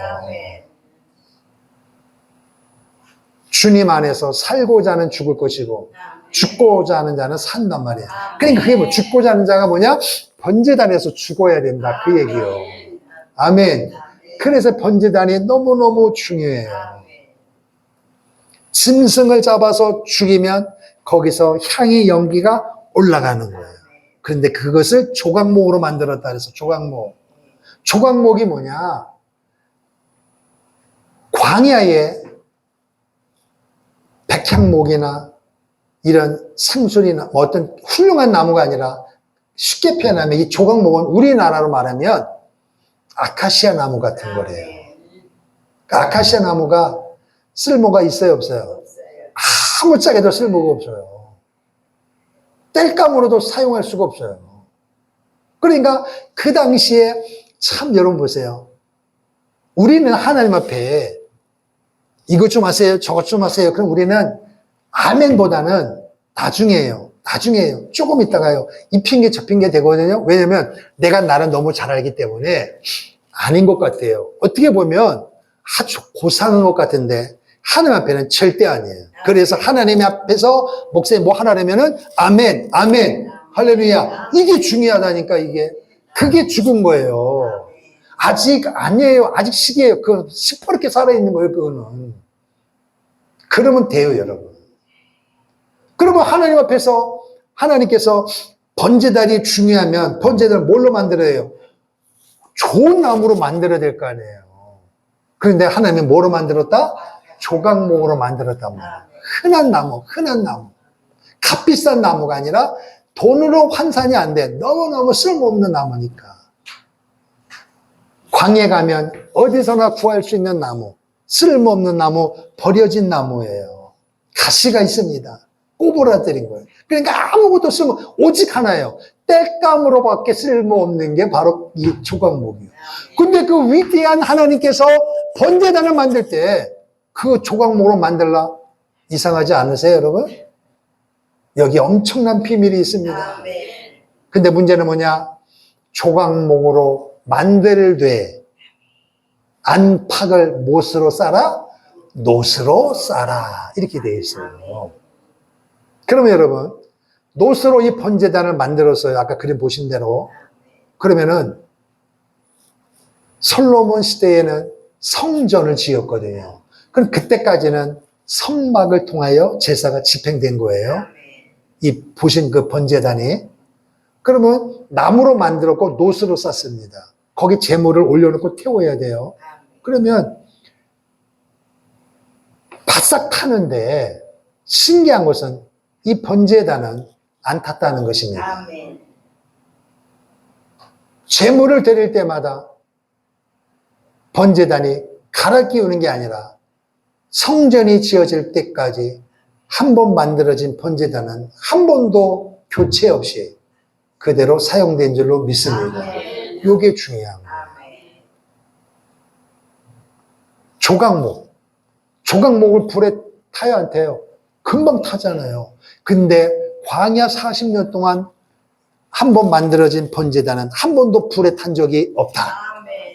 주님 안에서 살고자 하는 죽을 것이고 죽고자 하는 자는 산단 말이에요. 그러니까 그게 뭐 죽고자 하는 자가 뭐냐? 번제단에서 죽어야 된다 그 얘기예요. 아멘. 그래서 번제단이 너무너무 중요해요. 짐승을 잡아서 죽이면 거기서 향의 연기가 올라가는 거예요. 그런데 그것을 조각목으로 만들었다 그래서 조각목. 조각목이 뭐냐? 광야에 백향목이나 이런 상술이나 어떤 훌륭한 나무가 아니라 쉽게 표현하면 이 조각목은 우리나라로 말하면 아카시아 나무 같은 거래요. 아카시아 나무가 쓸모가 있어요, 없어요? 아무짝에도 쓸모가 없어요. 땔감으로도 사용할 수가 없어요. 그러니까 그 당시에 참 여러분 보세요. 우리는 하나님 앞에 이것 좀 하세요, 저것 좀 하세요. 그럼 우리는 아멘보다는 나중에요. 조금 있다가요. 이 핑계 저 핑계 되거든요. 왜냐면 내가 나를 너무 잘 알기 때문에 아닌 것 같아요. 어떻게 보면 아주 고상한 것 같은데 하나님 앞에는 절대 아니에요. 그래서 하나님 앞에서 목사님 뭐 하라면은 아멘, 아멘, 할렐루야. 이게 중요하다니까 이게. 그게 죽은 거예요. 아직 아니에요. 아직 시기예요. 그건 시퍼렇게 살아있는 거예요. 그거는. 그러면 돼요, 여러분. 그러면 하나님 앞에서 하나님께서 번제단이 중요하면 번제단을 뭘로 만들어야 해요? 좋은 나무로 만들어야 될 거 아니에요. 그런데 하나님은 뭐로 만들었다? 조각목으로 만들었단 말이에요. 흔한 나무. 값비싼 나무가 아니라 돈으로 환산이 안 돼. 너무너무 쓸모없는 나무니까. 광야에 가면 어디서나 구할 수 있는 나무. 쓸모없는 나무, 버려진 나무예요. 가시가 있습니다. 꼬부라뜨린 거예요. 그러니까 아무것도 오직 하나예요. 땔감으로밖에 쓸모없는 게 바로 이 조각목이에요. 근데 그 위대한 하나님께서 번제단을 만들 때 그 조각목으로 만들라? 이상하지 않으세요, 여러분? 여기 엄청난 비밀이 있습니다. 근데 문제는 뭐냐? 조각목으로 만들되 안팎을 못으로 싸라? 노스로 싸라. 이렇게 되어 있어요. 그러면 여러분, 노스로 이 번제단을 만들었어요. 아까 그림 보신 대로. 그러면은 솔로몬 시대에는 성전을 지었거든요. 그럼 그때까지는 성막을 통하여 제사가 집행된 거예요. 이 보신 그 번제단이. 그러면 나무로 만들었고 노스로 쌌습니다. 거기 재물을 올려놓고 태워야 돼요. 그러면 바싹 타는데 신기한 것은 이 번제단은 안 탔다는 것입니다. 재물을 드릴 때마다 번제단이 갈아 끼우는 게 아니라 성전이 지어질 때까지 한 번 만들어진 번제단은 한 번도 교체 없이 그대로 사용된 줄로 믿습니다. 이게 중요한 거예요. 조각목을 불에 타야 안 타요? 금방 타잖아요. 근데 광야 40년 동안 한 번 만들어진 번제단은 한 번도 불에 탄 적이 없다.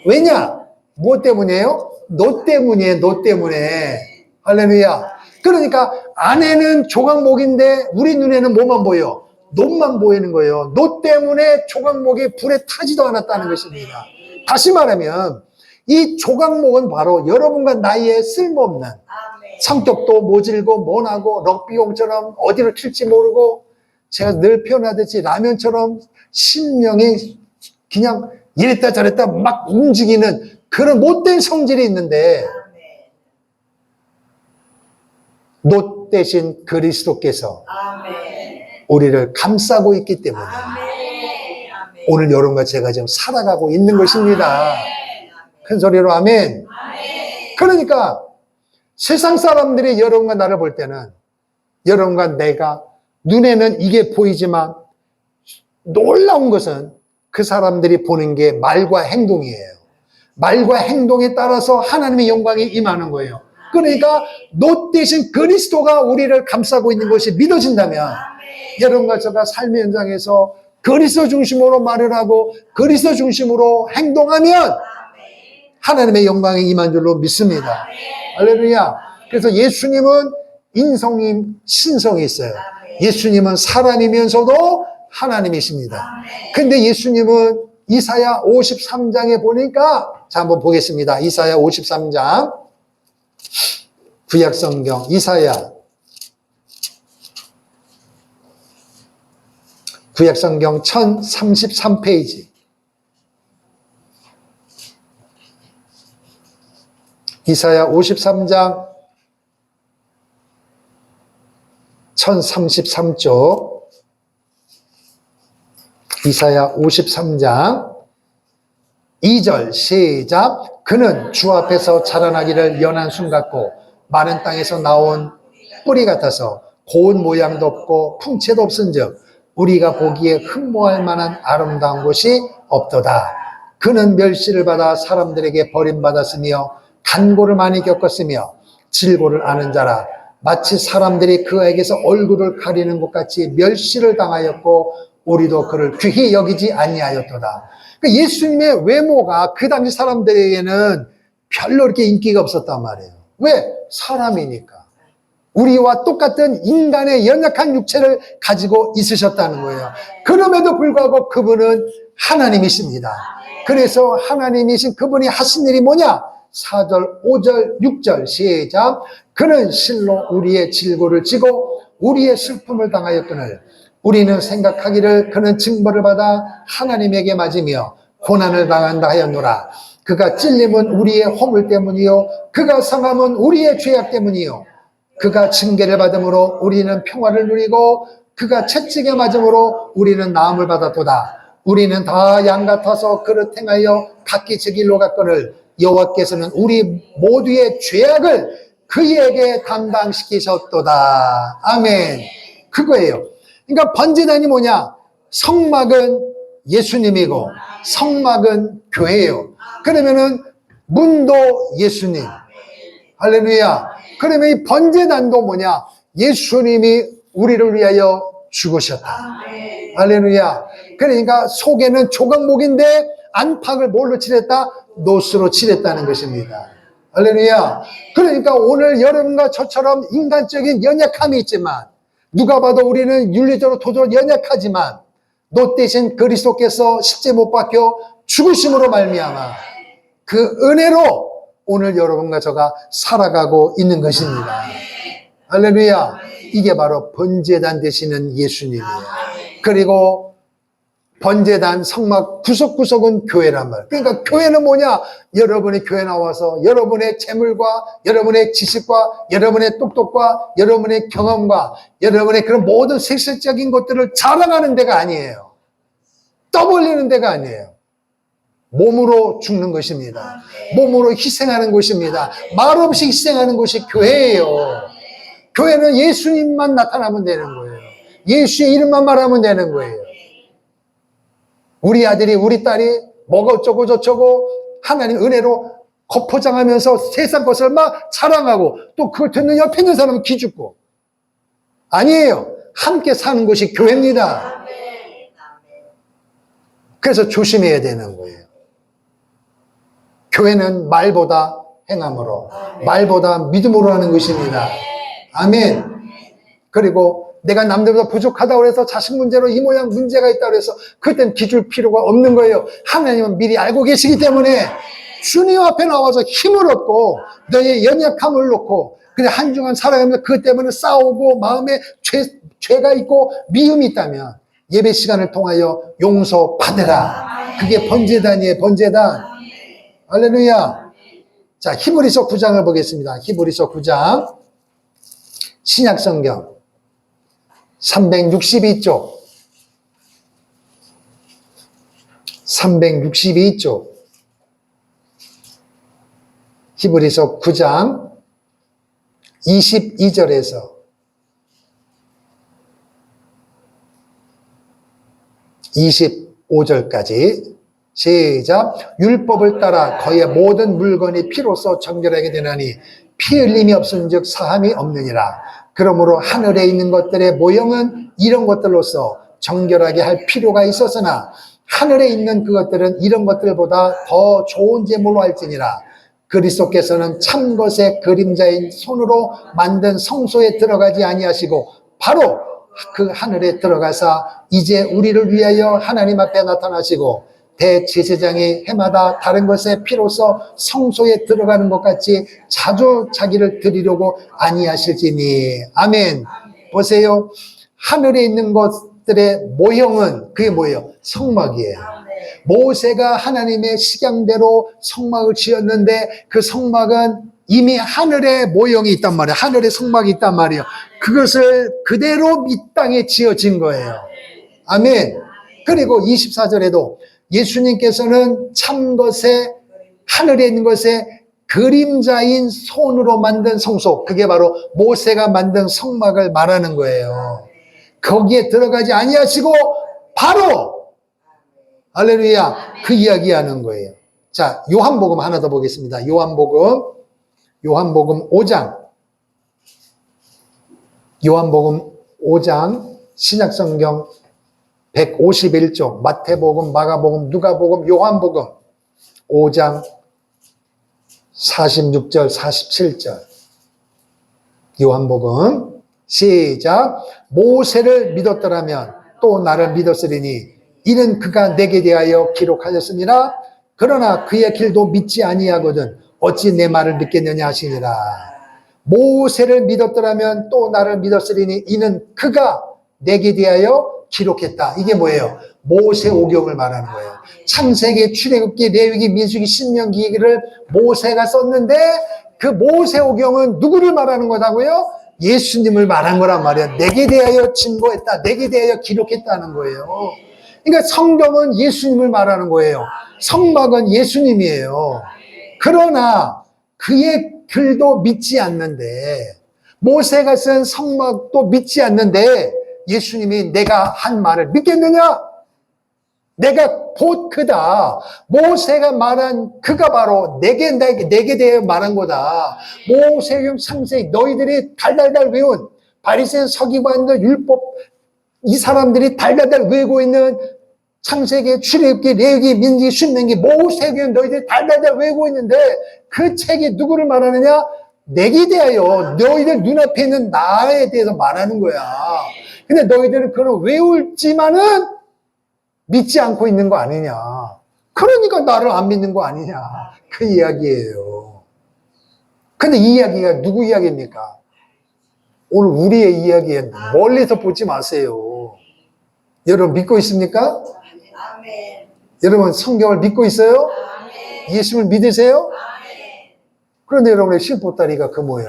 왜냐? 뭐 때문이에요? 노 때문이에요. 노 때문에. 할렐루야. 그러니까 안에는 조각목인데 우리 눈에는 뭐만 보여? 노만 보이는 거예요. 노 때문에 조각목이 불에 타지도 않았다는 것입니다. 다시 말하면 이 조각목은 바로 여러분과 나이에 쓸모없는 성격도 모질고 모나고 럭비공처럼 어디로 튈지 모르고 제가 늘 표현하듯이 라면처럼 심령이 그냥 이랬다 저랬다 막 움직이는 그런 못된 성질이 있는데 노 대신 그리스도께서 우리를 감싸고 있기 때문에 오늘 여러분과 제가 지금 살아가고 있는 것입니다. 큰 소리로 아멘. 그러니까 세상 사람들이 여러분과 나를 볼 때는 여러분과 내가 눈에는 이게 보이지만 놀라운 것은 그 사람들이 보는 게 말과 행동이에요. 말과 행동에 따라서 하나님의 영광이 임하는 거예요. 그러니까 노 대신 그리스도가 우리를 감싸고 있는 것이 믿어진다면 여러분과 제가 삶의 현장에서 그리스도 중심으로 말을 하고 그리스도 중심으로 행동하면 하나님의 영광이 임한 줄로 믿습니다. 할렐루야. 그래서 예수님은 인성이 신성이 있어요. 예수님은 사람이면서도 하나님이십니다. 근데 예수님은 이사야 53장에 보니까 자 한번 보겠습니다. 이사야 53장 구약성경 이사야 구약성경 1033페이지 이사야 53장 1033쪽 이사야 53장 2절 시작. 그는 주 앞에서 자라나기를 연한 순 같고 마른 땅에서 나온 뿌리 같아서 고운 모양도 없고 풍채도 없은즉 우리가 보기에 흠모할 만한 아름다운 곳이 없도다. 그는 멸시를 받아 사람들에게 버림받았으며 간고를 많이 겪었으며 질고를 아는 자라. 마치 사람들이 그에게서 얼굴을 가리는 것 같이 멸시를 당하였고 우리도 그를 귀히 여기지 아니하였도다. 그러니까 예수님의 외모가 그 당시 사람들에게는 별로 이렇게 인기가 없었단 말이에요. 왜? 사람이니까. 우리와 똑같은 인간의 연약한 육체를 가지고 있으셨다는 거예요. 그럼에도 불구하고 그분은 하나님이십니다. 그래서 하나님이신 그분이 하신 일이 뭐냐? 4절, 5절, 6절 시작. 그는 실로 우리의 질고를 지고 우리의 슬픔을 당하였거늘 우리는 생각하기를 그는 징벌을 받아 하나님에게 맞으며 고난을 당한다 하였노라. 그가 찔림은 우리의 허물 때문이요 그가 상함은 우리의 죄악 때문이요 그가 징계를 받음으로 우리는 평화를 누리고 그가 채찍에 맞음으로 우리는 나음을 받았도다. 우리는 다 양 같아서 그를 행하여 각기 제 길로 갔거늘 여호와께서는 우리 모두의 죄악을 그에게 담당시키셨도다. 아멘. 그거예요. 그러니까 번제단이 뭐냐? 성막은 예수님이고 성막은 교회예요. 그러면은 문도 예수님. 할렐루야. 그러면 이 번제단도 뭐냐? 예수님이 우리를 위하여 죽으셨다. 할렐루야. 그러니까 속에는 조각목인데 안팎을 뭘로 칠했다? 노스로 칠했다는 것입니다. 할렐루야. 그러니까 오늘 여러분과 저처럼 인간적인 연약함이 있지만, 누가 봐도 우리는 윤리적으로 도저히 연약하지만, 너 대신 그리스도께서 십자가에 못 박혀 죽으심으로 말미암아 그 은혜로 오늘 여러분과 저가 살아가고 있는 것입니다. 할렐루야. 이게 바로 번제단 되시는 예수님이에요. 그리고 번제단 성막 구석구석은 교회란 말. 그러니까 교회는 뭐냐? 여러분이 교회 나와서 여러분의 재물과 여러분의 지식과 여러분의 똑똑과 여러분의 경험과 여러분의 그런 모든 세속적인 것들을 자랑하는 데가 아니에요. 떠벌리는 데가 아니에요. 몸으로 죽는 것입니다. 몸으로 희생하는 것입니다. 말없이 희생하는 것이 교회예요. 교회는 예수님만 나타나면 되는 거예요. 예수의 이름만 말하면 되는 거예요. 우리 아들이 우리 딸이 뭐가 어쩌고 저쩌고 하나님 은혜로 겉포장하면서 세상 것을 막 자랑하고 또 그걸 듣는 옆에 있는 사람은 기죽고. 아니에요. 함께 사는 것이 교회입니다. 그래서 조심해야 되는 거예요. 교회는 말보다 행함으로, 말보다 믿음으로 하는 것입니다. 아멘. 그리고 내가 남들보다 부족하다고 해서 자식 문제로 이 모양 문제가 있다고 해서 그땐 기줄 필요가 없는 거예요. 하나님은 미리 알고 계시기 때문에 주님 앞에 나와서 힘을 얻고 너의 연약함을 놓고 그냥 한 주간 살아가면서 그것 때문에 싸우고 마음에 죄가 있고 미움이 있다면 예배 시간을 통하여 용서받으라. 그게 번제단이에요. 번제단. 할렐루야. 자, 히브리서 9장을 보겠습니다. 히브리서 9장 신약성경 362쪽 362쪽 히브리서 9장 22절에서 25절까지 시작. 율법을 따라 거의 모든 물건이 피로써 정결하게 되나니 피 흘림이 없은즉 사함이 없느니라. 그러므로 하늘에 있는 것들의 모형은 이런 것들로서 정결하게 할 필요가 있었으나 하늘에 있는 그것들은 이런 것들보다 더 좋은 제물로 할지니라. 그리스도께서는 참 것의 그림자인 손으로 만든 성소에 들어가지 아니하시고 바로 그 하늘에 들어가사 이제 우리를 위하여 하나님 앞에 나타나시고 대제사장이 해마다 다른 것의 피로써 성소에 들어가는 것 같이 자주 자기를 드리려고 아니하실지니. 아멘. 보세요. 하늘에 있는 것들의 모형은 그게 뭐예요? 성막이에요. 모세가 하나님의 식양대로 성막을 지었는데 그 성막은 이미 하늘의 모형이 있단 말이에요. 하늘의 성막이 있단 말이에요. 그것을 그대로 이 땅에 지어진 거예요. 아멘. 그리고 24절에도 예수님께서는 참 것에 하늘에 있는 것에 그림자인 손으로 만든 성소, 그게 바로 모세가 만든 성막을 말하는 거예요. 거기에 들어가지 아니하시고 바로 할렐루야 그 이야기하는 거예요. 자, 요한복음 하나 더 보겠습니다. 요한복음 5장 요한복음 5장 신약성경 151쪽 마태복음, 마가복음, 누가복음, 요한복음 5장 46절, 47절 요한복음 시작. 모세를 믿었더라면 또 나를 믿었으리니 이는 그가 내게 대하여 기록하였습니다. 그러나 그의 길도 믿지 아니하거든 어찌 내 말을 믿겠느냐 하시니라. 모세를 믿었더라면 또 나를 믿었으리니 이는 그가 내게 대하여 기록했다. 이게 뭐예요? 모세오경을 말하는 거예요. 창세기, 출애굽기, 레위기, 민수기, 신명기를 모세가 썼는데 그 모세오경은 누구를 말하는 거다고요? 예수님을 말한 거란 말이에요. 내게 대하여 증거했다. 내게 대하여 기록했다는 거예요. 그러니까 성경은 예수님을 말하는 거예요. 성막은 예수님이에요. 그러나 그의 글도 믿지 않는데 모세가 쓴 성막도 믿지 않는데 예수님이 내가 한 말을 믿겠느냐? 내가 곧 그다. 모세가 말한 그가 바로 내게 대해 말한 거다. 모세경 창세기 너희들이 달달달 외운 바리새인 서기관들 율법 이 사람들이 달달달 외우고 있는 창세기, 출애굽기, 레위기, 민지, 신명기, 모세기 너희들이 달달달 외우고 있는데 그 책이 누구를 말하느냐? 내게 대하여 너희들 눈앞에 있는 나에 대해서 말하는 거야. 근데 너희들은 그걸 외울지만은 믿지 않고 있는 거 아니냐. 그러니까 나를 안 믿는 거 아니냐. 그 이야기예요. 근데 이 이야기가 누구 이야기입니까? 오늘 우리의 이야기에 멀리서 보지 마세요. 여러분 믿고 있습니까? 아멘. 여러분 성경을 믿고 있어요? 아멘. 예수를 믿으세요? 아멘. 그런데 여러분의 실보따리가 그 모양.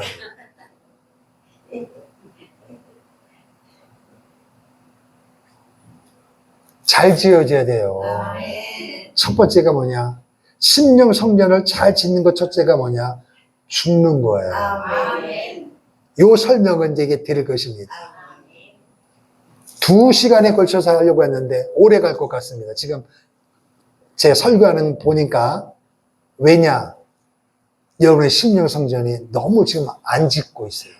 잘 지어져야 돼요. 아멘. 첫 번째가 뭐냐? 심령 성전을 잘 짓는 것 첫째가 뭐냐? 죽는 거예요. 아멘. 요 설명은 이제 이게 드릴 것입니다. 아멘. 2시간에 걸쳐서 하려고 했는데 오래 갈 것 같습니다. 지금 제가 설교하는 보니까 왜냐? 여러분의 심령 성전이 너무 지금 안 짓고 있어요.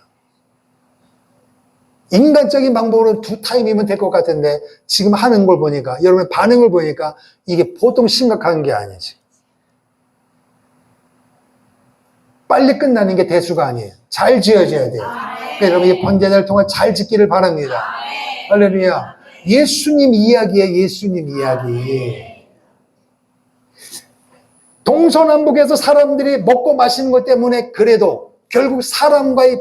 인간적인 방법으로 2타임이면 될 것 같은데 지금 하는 걸 보니까 여러분의 반응을 보니까 이게 보통 심각한 게 아니지. 빨리 끝나는 게 대수가 아니에요. 잘 지어져야 돼요. 그러니까 여러분 이 번제단을 통해 잘 짓기를 바랍니다. 할렐루야. 예수님 이야기예요. 예수님 이야기. 동서남북에서 사람들이 먹고 마시는 것 때문에 그래도 결국 사람과의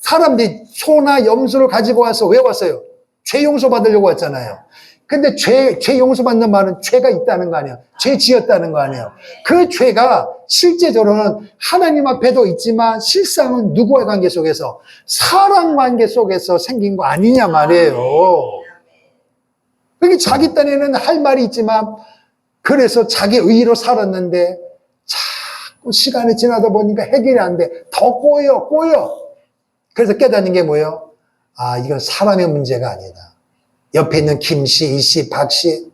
사람들이 소나 염소를 가지고 와서 왜 왔어요? 죄 용서 받으려고 왔잖아요. 근데 죄 용서 받는 말은 죄가 있다는 거 아니에요. 죄 지었다는 거 아니에요. 그 죄가 실제적으로는 하나님 앞에도 있지만 실상은 누구와의 관계 속에서? 사람 관계 속에서 생긴 거 아니냐 말이에요. 그러니까 자기 딴에는 할 말이 있지만 그래서 자기 의의로 살았는데 자꾸 시간이 지나다 보니까 해결이 안 돼. 더 꼬여. 그래서 깨닫는 게 뭐예요? 아, 이건 사람의 문제가 아니다. 옆에 있는 김씨, 이씨, 박씨,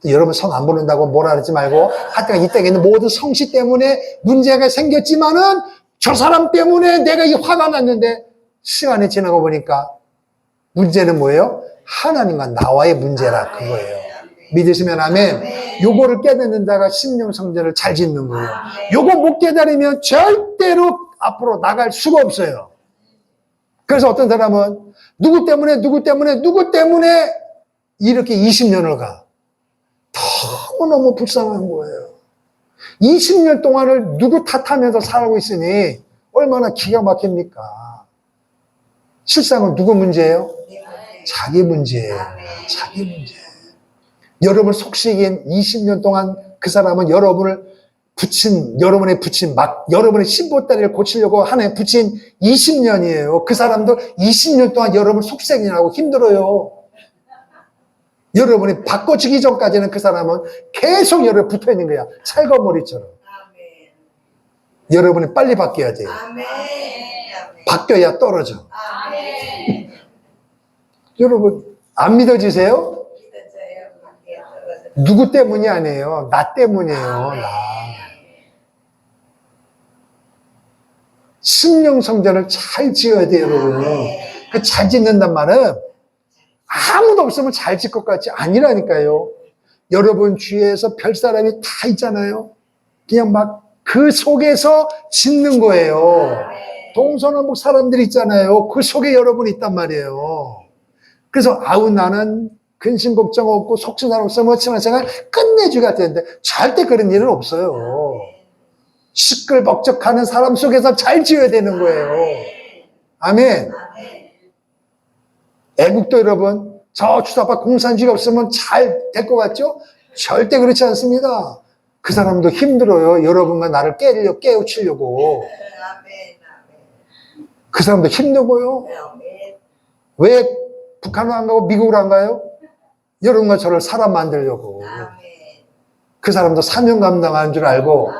여러분 성 안 부른다고 뭐라 그러지 말고 하여튼 이 땅에 있는 모든 성씨 때문에 문제가 생겼지만은 저 사람 때문에 내가 이 화가 났는데 시간이 지나고 보니까 문제는 뭐예요? 하나님과 나와의 문제라 그거예요. 믿으시면 아멘. 요거를 깨닫는 자가 심령 성전을 잘 짓는 거예요. 요거 못 깨달으면 절대로 앞으로 나갈 수가 없어요. 그래서 어떤 사람은 누구 때문에 이렇게 20년을 가. 너무너무 불쌍한 거예요. 20년 동안을 누구 탓하면서 살고 있으니 얼마나 기가 막힙니까? 실상은 누구 문제예요? 자기 문제예요. 자기 문제. 여러분 속시긴 20년 동안 그 사람은 여러분의 신보따리를 고치려고 하나님 붙인 20년이에요. 그 사람도 20년 동안 여러분 속색이라고 힘들어요. 여러분이 바꿔지기 전까지는 그 사람은 계속 여러분 붙어 있는 거야. 찰거머리처럼. 여러분이 빨리 바뀌어야 돼요. 바뀌어야 떨어져. 여러분 안 믿어지세요? 누구 때문이 아니에요. 나 때문이에요. 나. 심령 성전을 잘 지어야 돼요, 여러분. 그 잘 짓는단 말은 아무도 없으면 잘 짓 것 같지 아니라니까요. 여러분 주위에서 별 사람이 다 있잖아요. 그냥 막 그 속에서 짓는 거예요. 동서남북 사람들이 있잖아요. 그 속에 여러분이 있단 말이에요. 그래서 아우 나는 근심 걱정 없고 속순한 없으면 신앙생활 끝내주가 되는데 절대 그런 일은 없어요. 시끌벅적하는 사람 속에서 잘 지어야 되는 거예요. 아멘. 애국도 여러분 저 주사파 공산주의 없으면 잘 될 것 같죠? 절대 그렇지 않습니다. 그 사람도 힘들어요. 여러분과 나를 깨우치려고. 그 사람도 힘들고요. 왜 북한으로 안 가고 미국으로 안 가요? 여러분과 저를 사람 만들려고. 그 사람도 사명 감당하는 줄 알고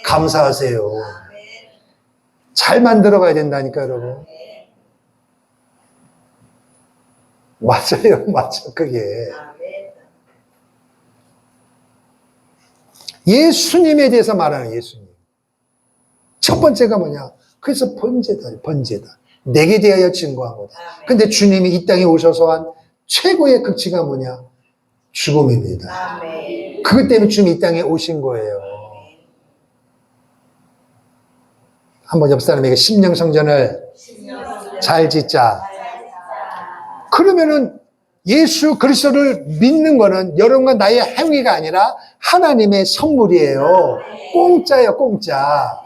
감사하세요. 잘 만들어 가야 된다니까 여러분. 맞아요. 맞아 그게. 예수님에 대해서 말하는 예수님. 첫 번째가 뭐냐? 그래서 번제다. 내게 대하여 증거한 거다. 근데 주님이 이 땅에 오셔서 한 최고의 극치가 뭐냐? 죽음입니다. 아멘. 그것 때문에 주님이 이 땅에 오신 거예요. 한번 옆 사람에게 심령성전을 잘 짓자. 그러면은 예수 그리스도를 믿는 거는 여러분과 나의 행위가 아니라 하나님의 선물이에요. 공짜예요, 공짜.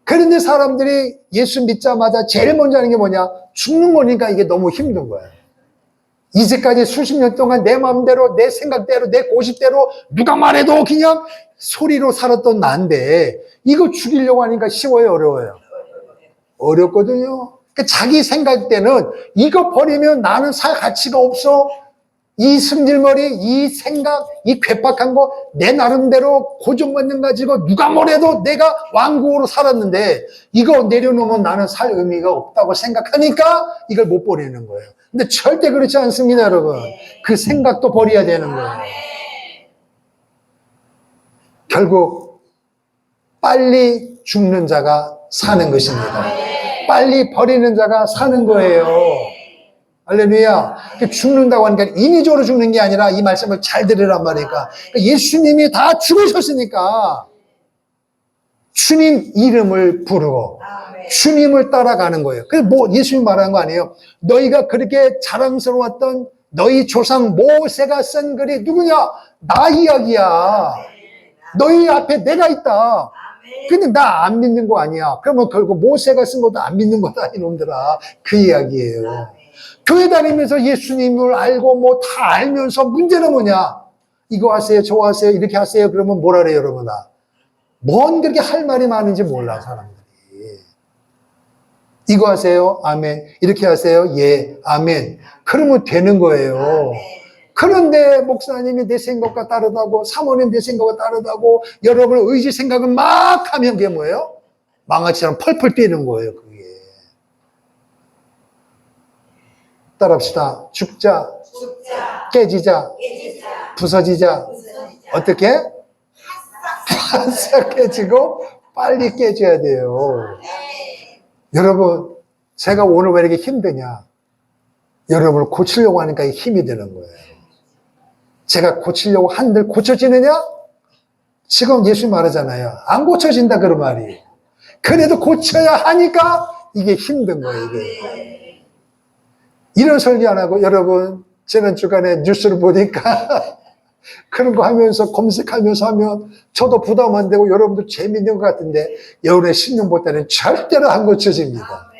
그런데 사람들이 예수 믿자마자 제일 먼저 하는 게 뭐냐? 죽는 거니까 이게 너무 힘든 거예요. 이제까지 수십 년 동안 내 마음대로, 내 생각대로, 내 고집대로 누가 말해도 그냥 소리로 살았던 나인데 이거 죽이려고 하니까 쉬워요, 어려워요? 어렵거든요. 그러니까 자기 생각대는 이거 버리면 나는 살 가치가 없어. 이 승질머리, 이 생각, 이 괴팍한 거 내 나름대로 고정관념 가지고 누가 뭐래도 내가 왕국으로 살았는데 이거 내려놓으면 나는 살 의미가 없다고 생각하니까 이걸 못 버리는 거예요. 근데 절대 그렇지 않습니다, 여러분. 그 생각도 버려야 되는 거예요. 결국 빨리 죽는 자가 사는 것입니다. 빨리 버리는 자가 사는 거예요. 할렐루야. 죽는다고 하니까 인위적으로 죽는 게 아니라 이 말씀을 잘 들으란 말이니까. 예수님이 다 죽으셨으니까 주님 이름을 부르고 주님을 따라가는 거예요. 그래서 뭐 예수님 말하는 거 아니에요. 너희가 그렇게 자랑스러웠던 너희 조상 모세가 쓴 글이 누구냐? 나 이야기야. 너희 앞에 내가 있다. 근데 나 안 믿는 거 아니야. 그러면 결국 모세가 쓴 것도 안 믿는 거다, 이놈들아. 그 이야기예요. 교회 다니면서 예수님을 알고 뭐 다 알면서 문제는 뭐냐? 이거 하세요, 저거 하세요, 이렇게 하세요. 그러면 뭐라 그래요, 여러분? 뭔 그렇게 할 말이 많은지 몰라, 사람들이. 이거 하세요, 아멘. 이렇게 하세요, 예, 아멘. 그러면 되는 거예요. 그런데 목사님이 내 생각과 다르다고, 사모님 내 생각과 다르다고, 여러분의 의지 생각을 막 하면 그게 뭐예요? 망아치처럼 펄펄 뛰는 거예요, 그게. 따라합시다. 죽자, 깨지자, 부서지자. 어떻게? 바싹 깨지고 빨리 깨져야 돼요. 여러분, 제가 오늘 왜 이렇게 힘드냐? 여러분을 고치려고 하니까 힘이 드는 거예요. 제가 고치려고 한들 고쳐지느냐? 지금 예수님 말하잖아요. 안 고쳐진다, 그런 말이. 그래도 고쳐야 하니까 이게 힘든 거예요, 이게. 이런 설교 안 하고, 여러분, 지난 주간에 뉴스를 보니까 그런 거 하면서 검색하면서 하면 저도 부담 안 되고 여러분도 재밌는 것 같은데 여러분의 신령보다는 절대로 안 고쳐집니다.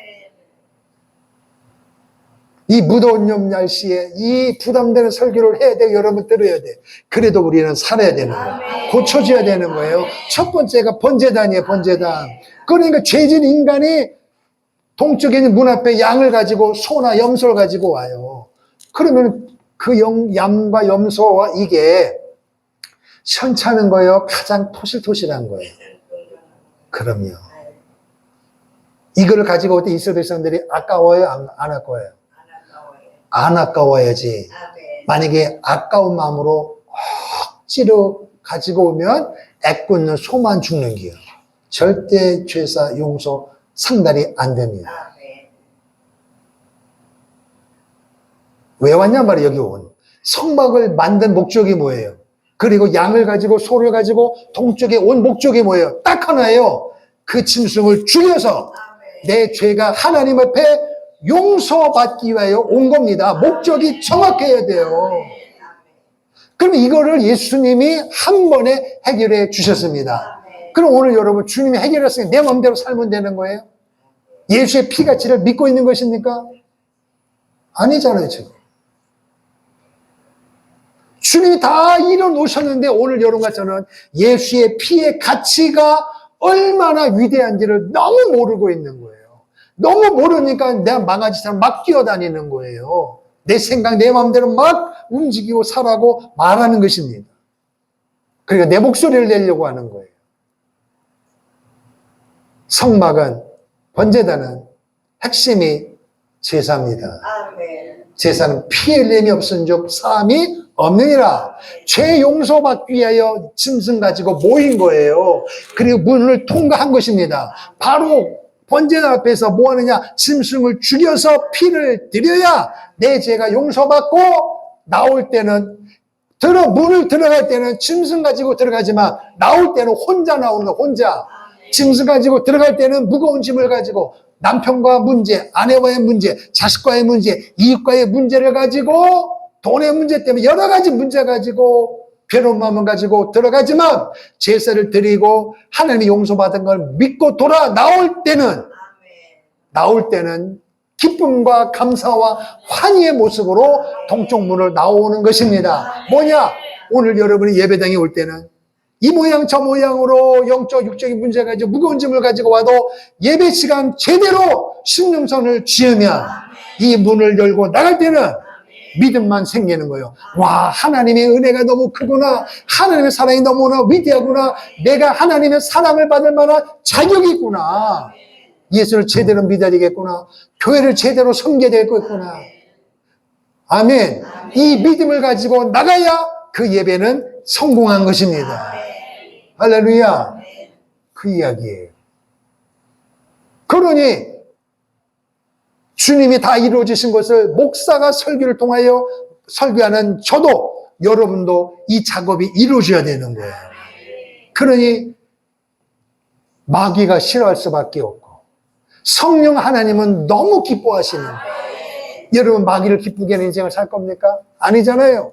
이 무더운 여름 날씨에 이 부담되는 설교를 해야 돼. 여러분 들어야 돼. 그래도 우리는 살아야 되는 거예요. 고쳐줘야 되는 거예요. 첫 번째가 번제단이에요. 번제단. 그러니까 죄진 인간이 동쪽에 있는 문 앞에 양을 가지고 소나 염소를 가지고 와요. 그러면 그 양과 염소와 이게 현찮은 거예요? 가장 토실토실한 거예요? 그럼요. 이거를 가지고 올 때 이스라엘 백성들이 아까워요? 안 아까워요? 안 아까워야지. 만약에 아까운 마음으로 억지로 가지고 오면 애꿎는 소만 죽는 기요. 절대 죄사 용서 상달이 안 됩니다. 왜 왔냐 말이에요, 여기 온. 성막을 만든 목적이 뭐예요? 그리고 양을 가지고 소를 가지고 동쪽에 온 목적이 뭐예요? 딱 하나예요. 그 짐승을 죽여서 내 죄가 하나님 앞에 용서받기 위하여 온 겁니다. 목적이 정확해야 돼요. 그럼 이거를 예수님이 한 번에 해결해 주셨습니다. 그럼 오늘 여러분 주님이 해결했으니 내 마음대로 살면 되는 거예요? 예수의 피가치를 믿고 있는 것입니까? 아니잖아요, 지금. 주님이 다 이뤄놓으셨는데 오늘 여러분과 저는 예수의 피의 가치가 얼마나 위대한지를 너무 모르고 있는 거예요. 너무 모르니까 내가 망아지처럼 막 뛰어다니는 거예요. 내 생각, 내 마음대로 막 움직이고 살아고 말하는 것입니다. 그러니까 내 목소리를 내려고 하는 거예요. 성막은, 번제단은 핵심이 제사입니다. 제사는 피 흘림이 없은즉 사함이 없느니라. 죄 용서받기 위하여 짐승 가지고 모인 거예요. 그리고 문을 통과한 것입니다. 바로 번제단 앞에서 뭐 하느냐? 짐승을 죽여서 피를 드려야 내 죄가 용서받고 나올 때는 문을 들어갈 때는 짐승 가지고 들어가지만 나올 때는 혼자 나오는 거야, 혼자. 짐승 가지고 들어갈 때는 무거운 짐을 가지고 남편과 문제, 아내와의 문제, 자식과의 문제, 이웃과의 문제를 가지고 돈의 문제 때문에 여러 가지 문제 가지고 괴로운 마음을 가지고 들어가지만 제사를 드리고 하나님의 용서받은 걸 믿고 돌아 나올 때는 기쁨과 감사와 환희의 모습으로 동쪽 문을 나오는 것입니다. 뭐냐? 오늘 여러분이 예배당에 올 때는 이 모양 저 모양으로 영적 육적인 문제 가지고 무거운 짐을 가지고 와도 예배 시간 제대로 신념선을 지으면 이 문을 열고 나갈 때는 믿음만 생기는 거예요. 와, 하나님의 은혜가 너무 크구나. 하나님의 사랑이 너무나 위대하구나. 내가 하나님의 사랑을 받을 만한 자격이 있구나. 예수를 제대로 믿어야 되겠구나. 교회를 제대로 섬겨야 되겠구나. 아멘. 이 믿음을 가지고 나가야 그 예배는 성공한 것입니다. 할렐루야. 그 이야기예요. 그러니 주님이 다 이루어지신 것을 목사가 설교를 통하여 설교하는 저도 여러분도 이 작업이 이루어져야 되는 거예요. 그러니 마귀가 싫어할 수밖에 없고 성령 하나님은 너무 기뻐하시는 거예요. 여러분 마귀를 기쁘게 하는 인생을 살 겁니까? 아니잖아요.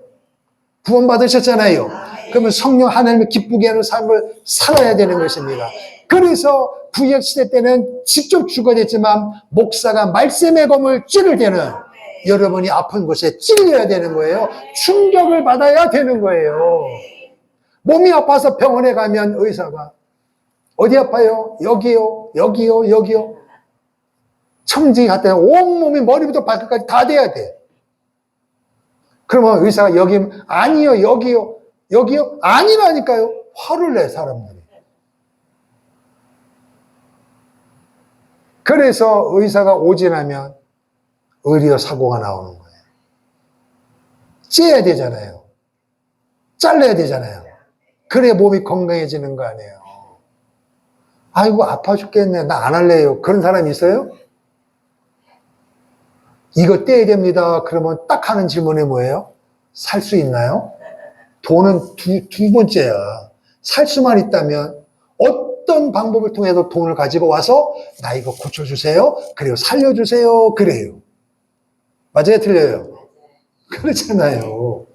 구원 받으셨잖아요. 그러면 성령 하나님을 기쁘게 하는 삶을 살아야 되는 것입니다. 그래서 구약시대 때는 직접 죽어야겠지만 목사가 말씀의 검을 찌를 때는 여러분이 아픈 곳에 찔려야 되는 거예요. 충격을 받아야 되는 거예요. 몸이 아파서 병원에 가면 의사가 어디 아파요? 여기요, 여기요, 여기요. 청지 갔다 온몸이 머리부터 발끝까지 다 돼야 돼. 그러면 의사가 여기 아니요, 여기요, 여기요? 아니라니까요. 화를 내 사람들이. 그래서 의사가 오진하면 의료 사고가 나오는 거예요. 째야 되잖아요. 잘라야 되잖아요. 그래야 몸이 건강해지는 거 아니에요. 아이고 아파 죽겠네. 나 안 할래요. 그런 사람이 있어요? 이거 떼야 됩니다. 그러면 딱 하는 질문이 뭐예요? 살 수 있나요? 돈은 두 번째야. 살 수만 있다면 어떤 방법을 통해서 돈을 가지고 와서 나 이거 고쳐주세요. 그리고 살려주세요. 그래요. 맞아요? 틀려요? 그렇잖아요.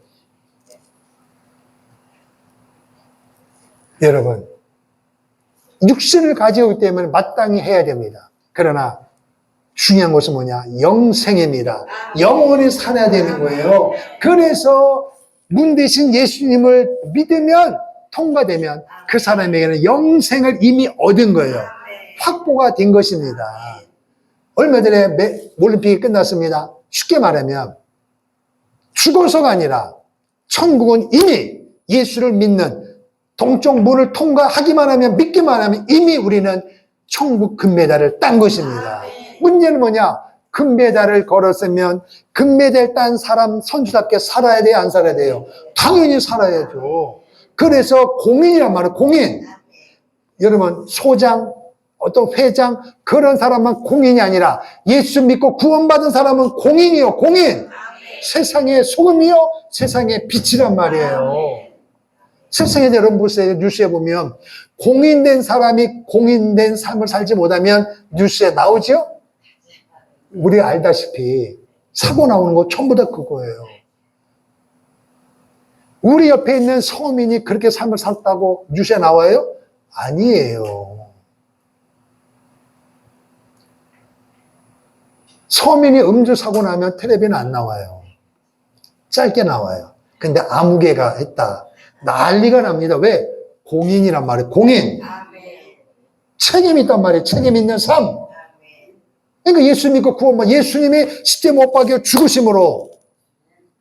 여러분, 육신을 가지고 있기 때문에 마땅히 해야 됩니다. 그러나 중요한 것은 뭐냐? 영생입니다. 영원히 살아야 되는 거예요. 그래서 문 대신 예수님을 믿으면 통과되면 그 사람에게는 영생을 이미 얻은 거예요. 확보가 된 것입니다. 얼마 전에 올림픽이 끝났습니다. 쉽게 말하면 죽어서가 아니라 천국은 이미 예수를 믿는 동쪽 문을 통과하기만 하면 믿기만 하면 이미 우리는 천국 금메달을 딴 것입니다. 문제는 뭐냐? 금메달을 걸었으면 금메달 딴 사람 선수답게 살아야 돼요? 안 살아야 돼요? 당연히 살아야죠. 그래서 공인이란 말이에요. 공인. 여러분 소장, 어떤 회장 그런 사람만 공인이 아니라 예수 믿고 구원받은 사람은 공인이요. 공인. 세상의 소금이요. 세상의 빛이란 말이에요. 세상에 여러분 보세요. 뉴스에 보면 공인된 사람이 공인된 삶을 살지 못하면 뉴스에 나오죠? 우리가 알다시피 사고 나오는 거 전부 다 그거예요. 우리 옆에 있는 서민이 그렇게 삶을 살았다고 뉴스에 나와요? 아니에요. 서민이 음주 사고 나면 텔레비는 안 나와요. 짧게 나와요. 근데 아무개가 했다. 난리가 납니다. 왜? 공인이란 말이에요. 공인. 책임 있단 말이에요. 책임 있는 삶. 그러니까 예수 믿고 구원받 예수님이 십자가에 못 박혀 죽으심으로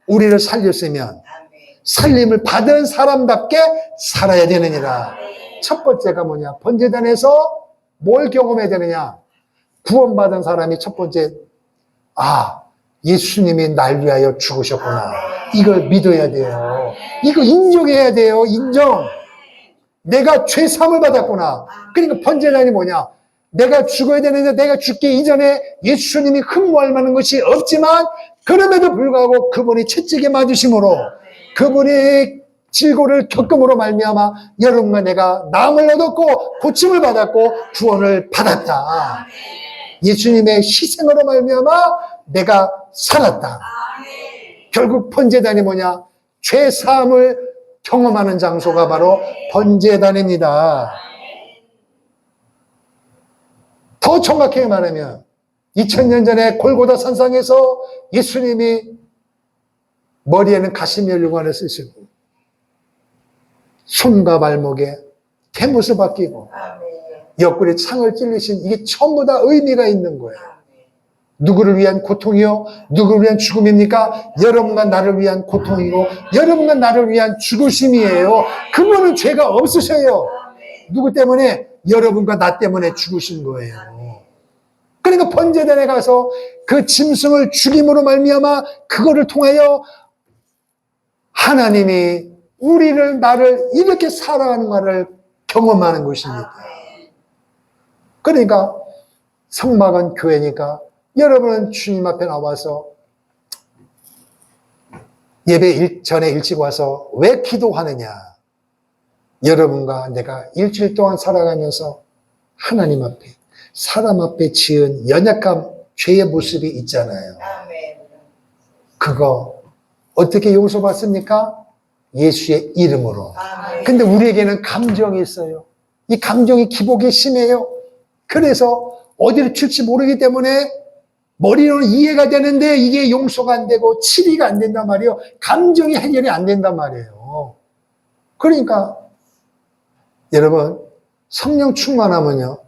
우리를 살렸으면 살림을 받은 사람답게 살아야 되느니라. 첫 번째가 뭐냐? 번제단에서 뭘 경험해야 되느냐? 구원받은 사람이 첫 번째, 예수님이 날 위하여 죽으셨구나. 이걸 믿어야 돼요. 이거 인정해야 돼요. 인정. 내가 죄사함을 받았구나. 그러니까 번제단이 뭐냐? 내가 죽어야 되는데 내가 죽기 이전에 예수님이 흠모할 만한 것이 없지만 그럼에도 불구하고 그분이 채찍에 맞으심으로 그분이 질고를 겪음으로 말미암아 여러분과 내가 나음을 얻었고 고침을 받았고 구원을 받았다. 예수님의 희생으로 말미암아 내가 살았다. 결국 번제단이 뭐냐? 죄 사함을 경험하는 장소가 바로 번제단입니다. 더 정확하게 말하면 2000년 전에 골고다 산상에서 예수님이 머리에는 가시면류관을 쓰시고 손과 발목에 개못을 바뀌고 옆구리에 창을 찔리신 이게 전부 다 의미가 있는 거예요. 누구를 위한 고통이요? 누구를 위한 죽음입니까? 여러분과 나를 위한 고통이고 여러분과 나를 위한 죽으심이에요. 그분은 죄가 없으셔요. 누구 때문에? 여러분과 나 때문에 죽으신 거예요. 그러니까 번제단에 가서 그 짐승을 죽임으로 말미암아 그거를 통하여 하나님이 우리를 나를 이렇게 사랑하는 것을 경험하는 것입니다. 그러니까 성막은 교회니까 여러분은 주님 앞에 나와서 예배 전에 일찍 와서 왜 기도하느냐? 여러분과 내가 일주일 동안 살아가면서 하나님 앞에 사람 앞에 지은 연약함, 죄의 모습이 있잖아요. 그거 어떻게 용서받습니까? 예수의 이름으로. 근데 우리에게는 감정이 있어요. 이 감정이 기복이 심해요. 그래서 어디로 튈지 모르기 때문에 머리로는 이해가 되는데 이게 용서가 안 되고 치리가 안 된단 말이에요. 감정이 해결이 안 된단 말이에요. 그러니까 여러분 성령 충만하면요.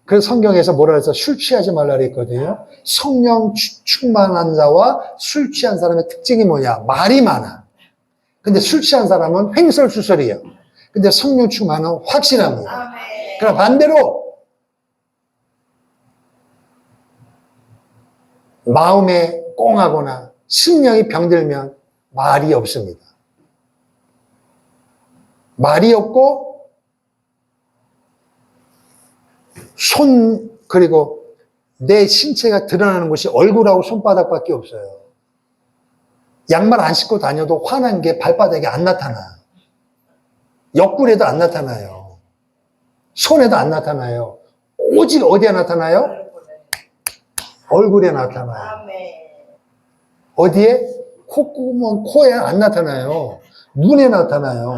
그래서 성경에서 뭐라 해서 술 취하지 말라 그랬거든요. 성령 충만한 자와 술 취한 사람의 특징이 뭐냐? 말이 많아. 근데 술 취한 사람은 횡설수설이에요. 근데 성령 충만은 확실합니다. 그럼 반대로 마음에 꽁하거나 심령이 병들면 말이 없습니다. 말이 없고 그리고 내 신체가 드러나는 곳이 얼굴하고 손바닥밖에 없어요. 양말 안 신고 다녀도 화난 게 발바닥에 안 나타나. 옆구리에도 안 나타나요. 손에도 안 나타나요. 오직 어디에 나타나요? 얼굴에 나타나요. 어디에? 콧구멍, 코에 안 나타나요. 눈에 나타나요.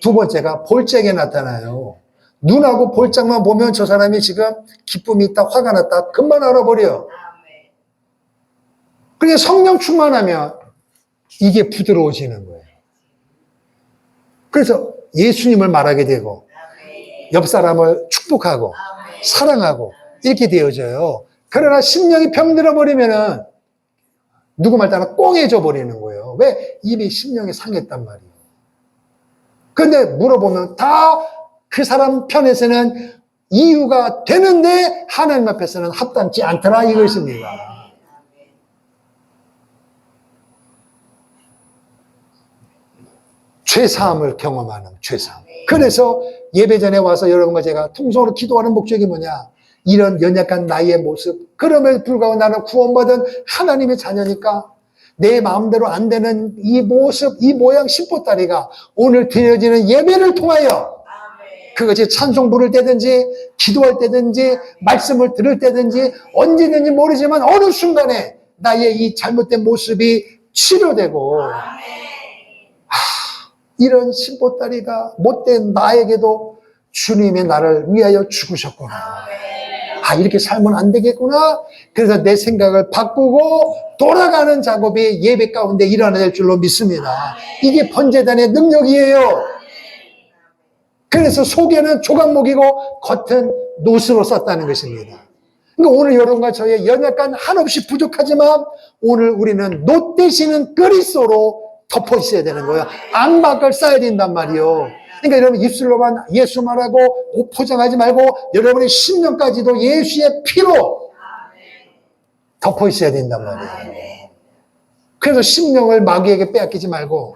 두 번째가 볼짝에 나타나요. 눈하고 볼짝만 보면 저 사람이 지금 기쁨이 있다, 화가 났다, 금방 알아버려요. 그러니까 성령 충만하면 이게 부드러워지는 거예요. 그래서 예수님을 말하게 되고 옆 사람을 축복하고 사랑하고 이렇게 되어져요. 그러나 심령이 병들어 버리면은 누구 말 따라 꽁해져 버리는 거예요. 왜? 이미 심령이 상했단 말이에요. 그런데 물어보면 다 그 사람 편에서는 이유가 되는데 하나님 앞에서는 합당치 않더라 이것입니다. 죄사함을 경험하는 죄사함. 그래서 예배 전에 와서 여러분과 제가 통성으로 기도하는 목적이 뭐냐? 이런 연약한 나의 모습, 그럼에도 불구하고 나는 구원받은 하나님의 자녀니까 내 마음대로 안 되는 이 모습, 이 모양 신보따리가 오늘 드려지는 예배를 통하여 그것이 찬송 부를 때든지 기도할 때든지 말씀을 들을 때든지 언제든지 모르지만 어느 순간에 나의 이 잘못된 모습이 치료되고 이런 신보따리가 못된 나에게도 주님이 나를 위하여 죽으셨구나. 이렇게 살면 안 되겠구나. 그래서 내 생각을 바꾸고 돌아가는 작업이 예배 가운데 일어날 줄로 믿습니다. 이게 번제단의 능력이에요. 그래서 속에는 조각목이고 겉은 노스로 썼다는 것입니다. 그러니까 오늘 여러분과 저의 연약한 한없이 부족하지만 오늘 우리는 노 대신은 그리스도로 덮어 있어야 되는 거예요. 안박을 쌓아야 된단 말이에요. 그러니까 여러분 입술로만 예수 말하고 옷 포장하지 말고 여러분의 심령까지도 예수의 피로 덮어 있어야 된단 말이에요. 그래서 심령을 마귀에게 빼앗기지 말고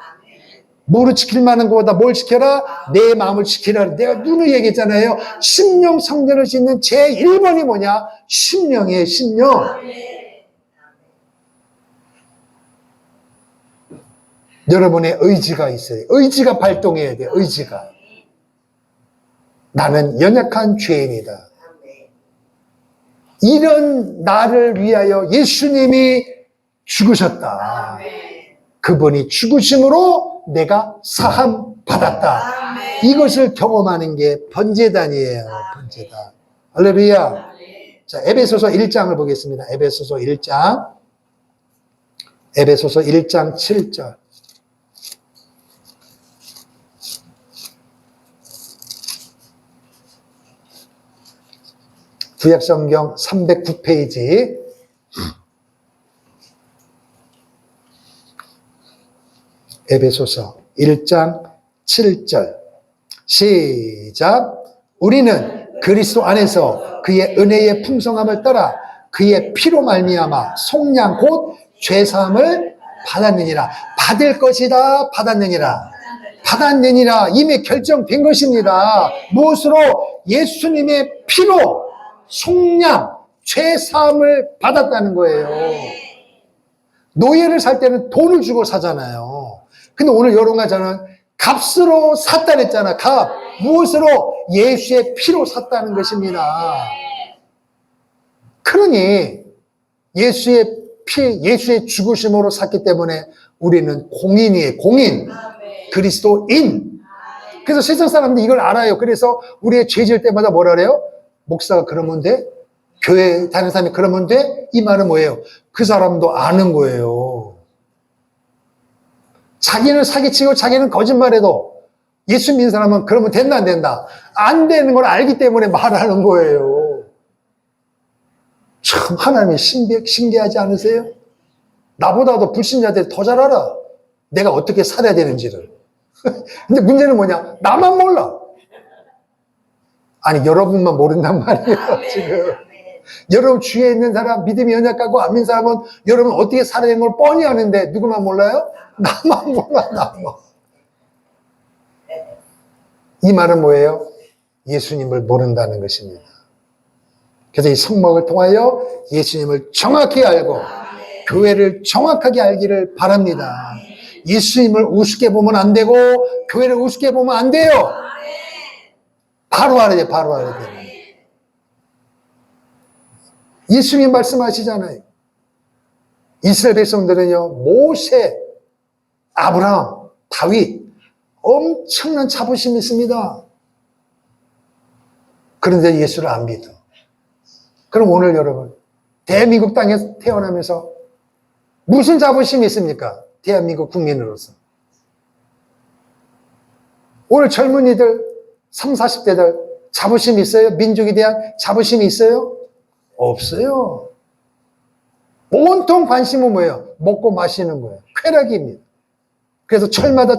뭐를 지킬 만한 것보다 뭘 지켜라? 내 마음을 지키라. 내가 눈을 얘기했잖아요. 심령 성전을 짓는 제 1번이 뭐냐? 심령이에요. 심령. 여러분의 의지가 있어요. 의지가 발동해야 돼요. 의지가. 나는 연약한 죄인이다. 아멘. 이런 나를 위하여 예수님이 죽으셨다. 아멘. 그분이 죽으심으로 내가 사함 받았다. 아멘. 이것을 경험하는 게 번제단이에요. 번제단. 할렐루야. 아멘. 자, 에베소서 1장을 보겠습니다. 에베소서 1장. 에베소서 1장 7절. 구약성경 309페이지. 에베소서 1장 7절. 시작. 우리는 그리스도 안에서 그의 은혜의 풍성함을 따라 그의 피로 말미암아 속량 곧 죄사함을 받았느니라. 받을 것이다. 받았느니라. 이미 결정된 것입니다. 무엇으로? 예수님의 피로 속량, 죄사함을 받았다는 거예요. 노예를 살 때는 돈을 주고 사잖아요. 근데 오늘 여러분과 저는 값으로 샀다 그랬잖아. 값. 무엇으로? 예수의 피로 샀다는 것입니다. 그러니 예수의 피, 예수의 죽으심으로 샀기 때문에 우리는 공인이에요. 공인. 그리스도인. 그래서 세상 사람들이 이걸 알아요. 그래서 우리의 죄 지을 때마다 뭐라 그래요? 목사가 그러면 돼? 교회 다니는 사람이 그러면 돼? 이 말은 뭐예요? 그 사람도 아는 거예요. 자기는 사기치고 자기는 거짓말해도 예수 믿는 사람은 그러면 된다 안 된다? 안 되는 걸 알기 때문에 말하는 거예요. 참 하나님이 신기하지 않으세요? 나보다도 불신자들이 더 잘 알아. 내가 어떻게 살아야 되는지를. 근데 문제는 뭐냐? 나만 몰라. 아니 여러분만 모른단 말이에요. 지금. 여러분 주위에 있는 사람, 믿음이 연약하고 안 믿는 사람은 여러분 어떻게 살아야 되는 걸 뻔히 아는데 누구만 몰라요? 나만 몰라. 나만. 이 말은 뭐예요? 예수님을 모른다는 것입니다. 그래서 이 성막을 통하여 예수님을 정확히 알고 교회를 정확하게 알기를 바랍니다. 예수님을 우습게 보면 안 되고 교회를 우습게 보면 안 돼요. 바로 알아야 돼. 바로 알아야 돼. 예수님 말씀하시잖아요. 이스라엘 백성들은요, 모세, 아브라함, 다윗 엄청난 자부심이 있습니다. 그런데 예수를 안 믿어. 그럼 오늘 여러분, 대한민국 땅에 태어나면서 무슨 자부심이 있습니까? 대한민국 국민으로서. 오늘 젊은이들, 30, 40대들 자부심이 있어요? 민족에 대한 자부심이 있어요? 없어요. 온통 관심은 뭐예요? 먹고 마시는 거예요. 쾌락입니다. 그래서 철마다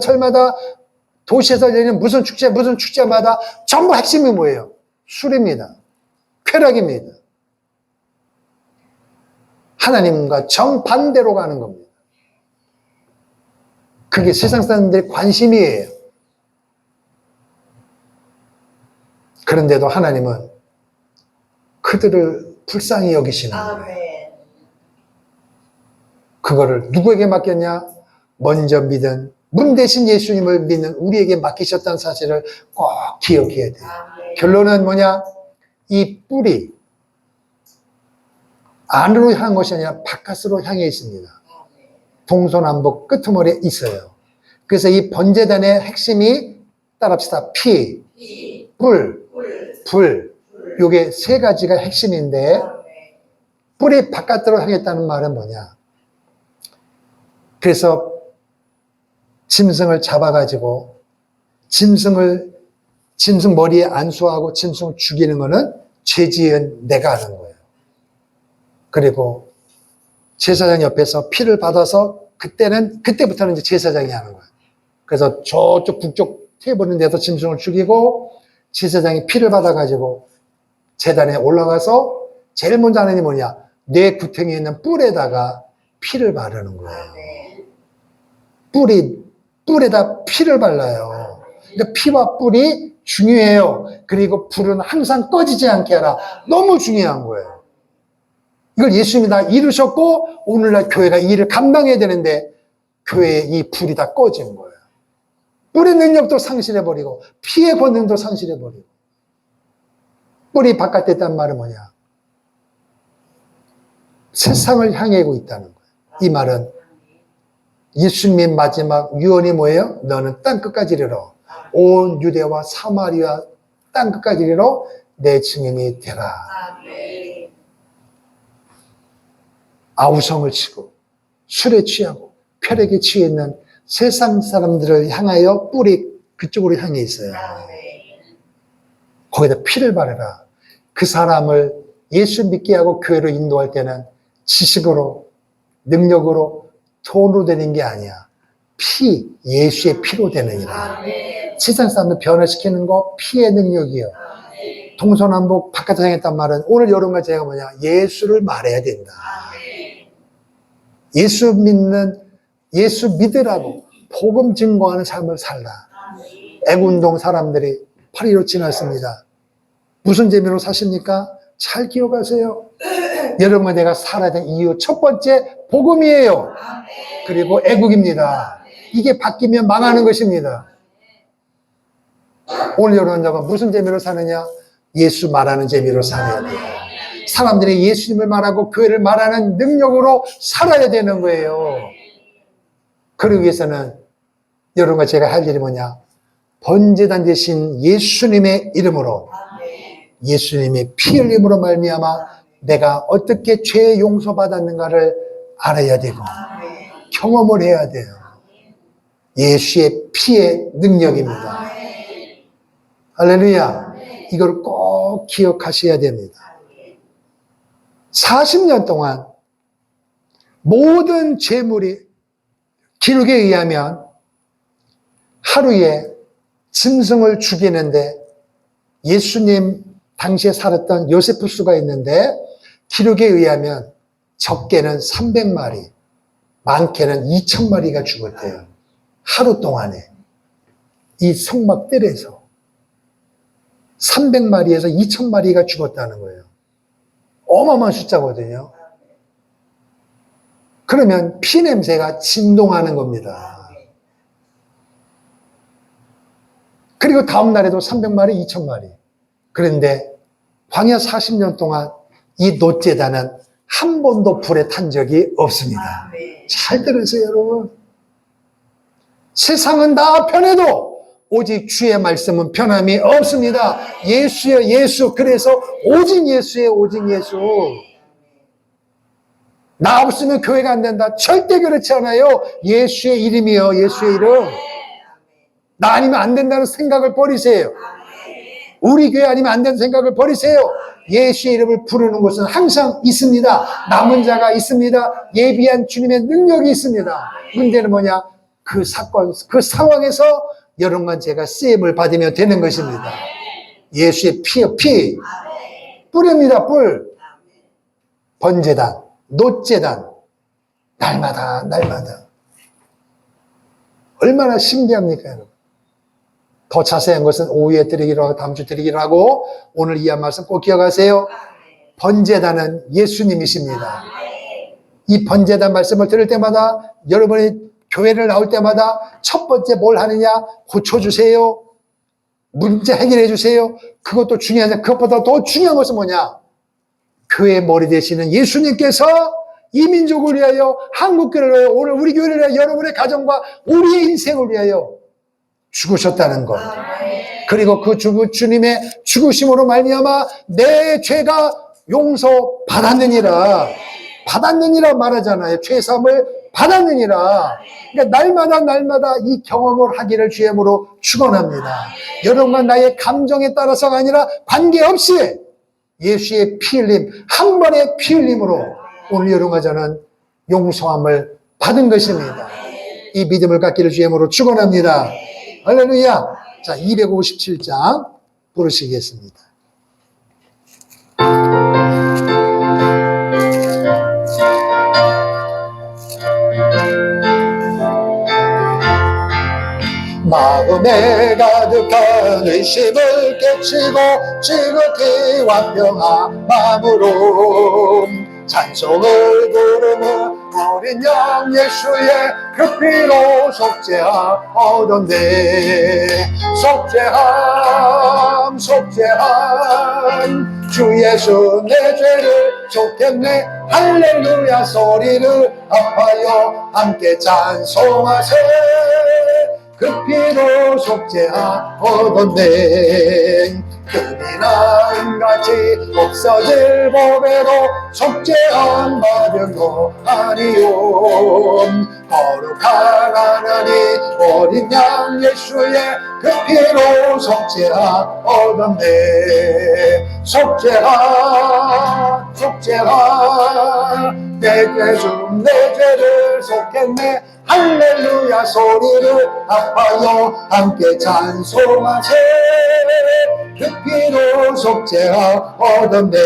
도시에서 열리는 무슨 축제마다 전부 핵심이 뭐예요? 술입니다. 쾌락입니다. 하나님과 정반대로 가는 겁니다. 그게 세상 사람들의 관심이에요. 그런데도 하나님은 그들을 불쌍히 여기시는 거예요. 그거를 누구에게 맡겼냐? 먼저 믿은 문 대신 예수님을 믿는 우리에게 맡기셨다는 사실을 꼭 기억해야 돼요. 결론은 뭐냐? 이 뿔이 안으로 향한 것이 아니라 바깥으로 향해 있습니다. 동서남북 끄트머리에 있어요. 그래서 이 번제단의 핵심이 따라합시다. 피, 뿔, 불. 요게 세 가지가 핵심인데 뿔이 바깥으로 향했다는 말은 뭐냐? 그래서 짐승을 잡아가지고 짐승 머리에 안수하고 짐승을 죽이는 거는 죄 지은 내가 하는 거예요. 그리고 제사장 옆에서 피를 받아서 그때부터는 이제 제사장이 하는 거예요. 그래서 저쪽 북쪽 테이블 데서 짐승을 죽이고 제사장이 피를 받아가지고 제단에 올라가서 제일 먼저 하는 게 뭐냐? 뇌 구멍에 있는 뿔에다가 피를 바르는 거예요. 뿔에다 피를 발라요. 그러니까 피와 뿔이 중요해요. 그리고 불은 항상 꺼지지 않게 하라. 너무 중요한 거예요. 이걸 예수님이 다 이루셨고 오늘날 교회가 이 일을 감당해야 되는데 교회의 이 불이 다 꺼진 거예요. 뿌리 능력도 상실해버리고 피의 권능도 상실해버리고. 뿌리 바깥에 있단 말은 뭐냐? 세상을 향하고 있다는 거예요. 이 말은 예수님의 마지막 유언이 뭐예요? 너는 땅끝까지 이르러 온 유대와 사마리아 땅끝까지 이르러 내 증인이 되라. 아멘. 아우성을 치고 술에 취하고 쾌락에 취해 있는 세상 사람들을 향하여 뿌리 그쪽으로 향해 있어요. 아멘. 거기다 피를 바르라. 그 사람을 예수 믿게 하고 교회로 인도할 때는 지식으로, 능력으로, 돈으로 되는 게 아니야. 피, 예수의 피로 되느니라. 아멘. 세상 사람을 변화시키는 거 피의 능력이요. 아멘. 동서남북 바깥에 향했단 말은 오늘 여러분과 제가 뭐냐? 예수를 말해야 된다. 아멘. 예수 믿으라고 복음 증거하는 삶을 살라. 애군동 사람들이 8.15 지났습니다. 무슨 재미로 사십니까? 잘 기억하세요. 여러분과 내가 살아야 될 이유 첫 번째 복음이에요. 그리고 애국입니다. 이게 바뀌면 망하는 것입니다. 오늘 여러분과 무슨 재미로 사느냐? 예수 말하는 재미로 살아야 돼요. 사람들이 예수님을 말하고 교회를 말하는 능력으로 살아야 되는 거예요. 그러기 위해서는 여러분과 제가 할 일이 뭐냐? 번제단 되신 예수님의 이름으로, 예수님의 피 흘림으로 말미암아 내가 어떻게 죄 용서받았는가를 알아야 되고 경험을 해야 돼요. 예수의 피의 능력입니다. 할렐루야. 이걸 꼭 기억하셔야 됩니다. 40년 동안 모든 재물이 기록에 의하면 하루에 짐승을 죽이는데 예수님 당시에 살았던 요세푸스가 있는데 기록에 의하면 적게는 300마리, 많게는 2000마리가 죽었대요. 하루 동안에 이 성막들에서 300마리에서 2000마리가 죽었다는 거예요. 어마어마한 숫자거든요. 그러면 피냄새가 진동하는 겁니다. 그리고 다음 날에도 300마리, 2000마리. 그런데 광야 40년 동안 이 놋제단은 한 번도 불에 탄 적이 없습니다. 잘 들으세요, 여러분. 세상은 다 변해도 오직 주의 말씀은 변함이 없습니다. 예수여 예수. 그래서 오직 예수예요, 오직 예수. 나 없으면 교회가 안 된다. 절대 그렇지 않아요. 예수의 이름이요, 예수의 이름. 나 아니면 안 된다는 생각을 버리세요. 우리 교회 아니면 안 된다는 생각을 버리세요. 예수의 이름을 부르는 곳은 항상 있습니다. 남은 자가 있습니다. 예비한 주님의 능력이 있습니다. 문제는 뭐냐? 그 사건, 그 상황에서 여러분과 제가 쓰임을 받으면 되는 것입니다. 예수의 피요, 피. 뿔입니다, 뿔. 번제단, 놋제단. 날마다, 날마다. 얼마나 신기합니까, 여러분? 더 자세한 것은 오후에 드리기로 하고 다음 주 드리기로 하고 오늘 이 한 말씀 꼭 기억하세요. 번제단은 예수님이십니다. 이 번제단 말씀을 들을 때마다 여러분이 교회를 나올 때마다 첫 번째 뭘 하느냐? 고쳐주세요. 문제 해결해 주세요. 그것도 중요하지. 그것보다 더 중요한 것은 뭐냐? 교회의 머리 되시는 예수님께서 이 민족을 위하여, 한국교회를 위하여, 오늘 우리 교회를 위하여, 여러분의 가정과 우리의 인생을 위하여 죽으셨다는 것. 그리고 그 주님의 죽으심으로 말미암아 내 죄가 용서받았느니라. 받았느니라 말하잖아요. 죄사함을 받았느니라. 그러니까 날마다 이 경험을 하기를 주님으로 축원합니다. 여러분과 나의 감정에 따라서가 아니라 관계없이 예수의 피 흘림, 한 번의 피 흘림으로 오늘 여러분과 저는 용서함을 받은 것입니다. 이 믿음을 갖기를 주님으로 축원합니다. 할렐루야. 자, 257장 부르시겠습니다. 마음에 가득한 의심을 깨치고 지극히 완벽한 마음으로 찬송을 부르며 어린 양 예수의 그 피로 속죄하오던데 속죄함 주 예수 내 죄를 족했네 할렐루야 소리를 아파요 함께 찬송하세 그 피로 속죄하오던데 금이랑 같이 없어질 법에도 속죄한 바령도 아니오 거룩한 하나님 어린 양 예수의 그 피로 속죄하오던데 속죄하 내 죄를 속했네 할렐루야 소리를 아파요 함께 찬송하세 그 피로 속죄하오던데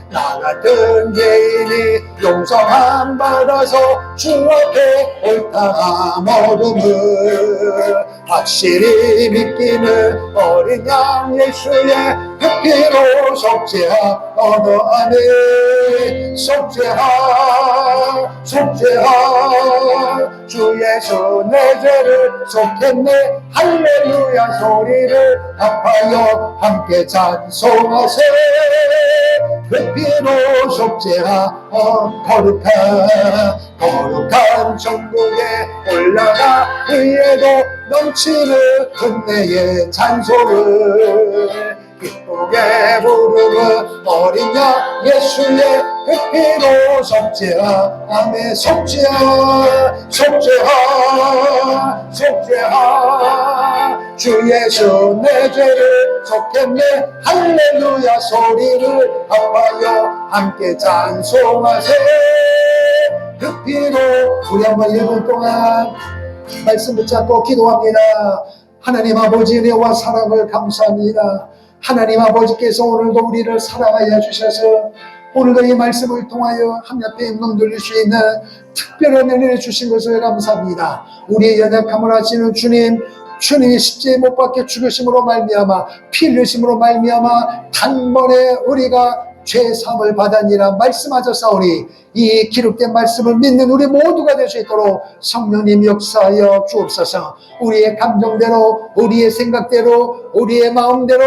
나 같은 죄인이 용서함 받아서 주 앞에 옳다 모둠을 확실히 믿기는 어린 양 예수의 그 피로 속죄하오더니 속죄하 주 예수 내 죄를 속했네 할렐루야 소리를 아파요 함께 찬송하세 그 피로 속죄하오 거룩한 천국에 올라가 의에도 넘치는 은혜의 찬송을 기쁘게 부르는 어린 양 예수의 그 피로 속죄하며 속죄하 주 예수 내 죄를 속했네 할렐루야 소리를 아파요 함께 찬송하세 그 피로 우리 한번 1분 동안 말씀 붙잡고 기도합니다. 하나님 아버지 은혜와 사랑을 감사합니다. 하나님 아버지께서 오늘도 우리를 사랑하여 주셔서 오늘도 이 말씀을 통하여 하나님의 문 돌릴 수 있는 특별한 은혜를 주신 것을 감사합니다. 우리의 연약함을 아시는 주님이 십자가에 못 박혀 죽으심으로 말미암아 피 흘리심으로 말미암아 단번에 우리가 죄사함을 받았니라 말씀하셨사오니 이 기록된 말씀을 믿는 우리 모두가 될 수 있도록 성령님 역사하여 주옵소서. 우리의 감정대로 우리의 생각대로 우리의 마음대로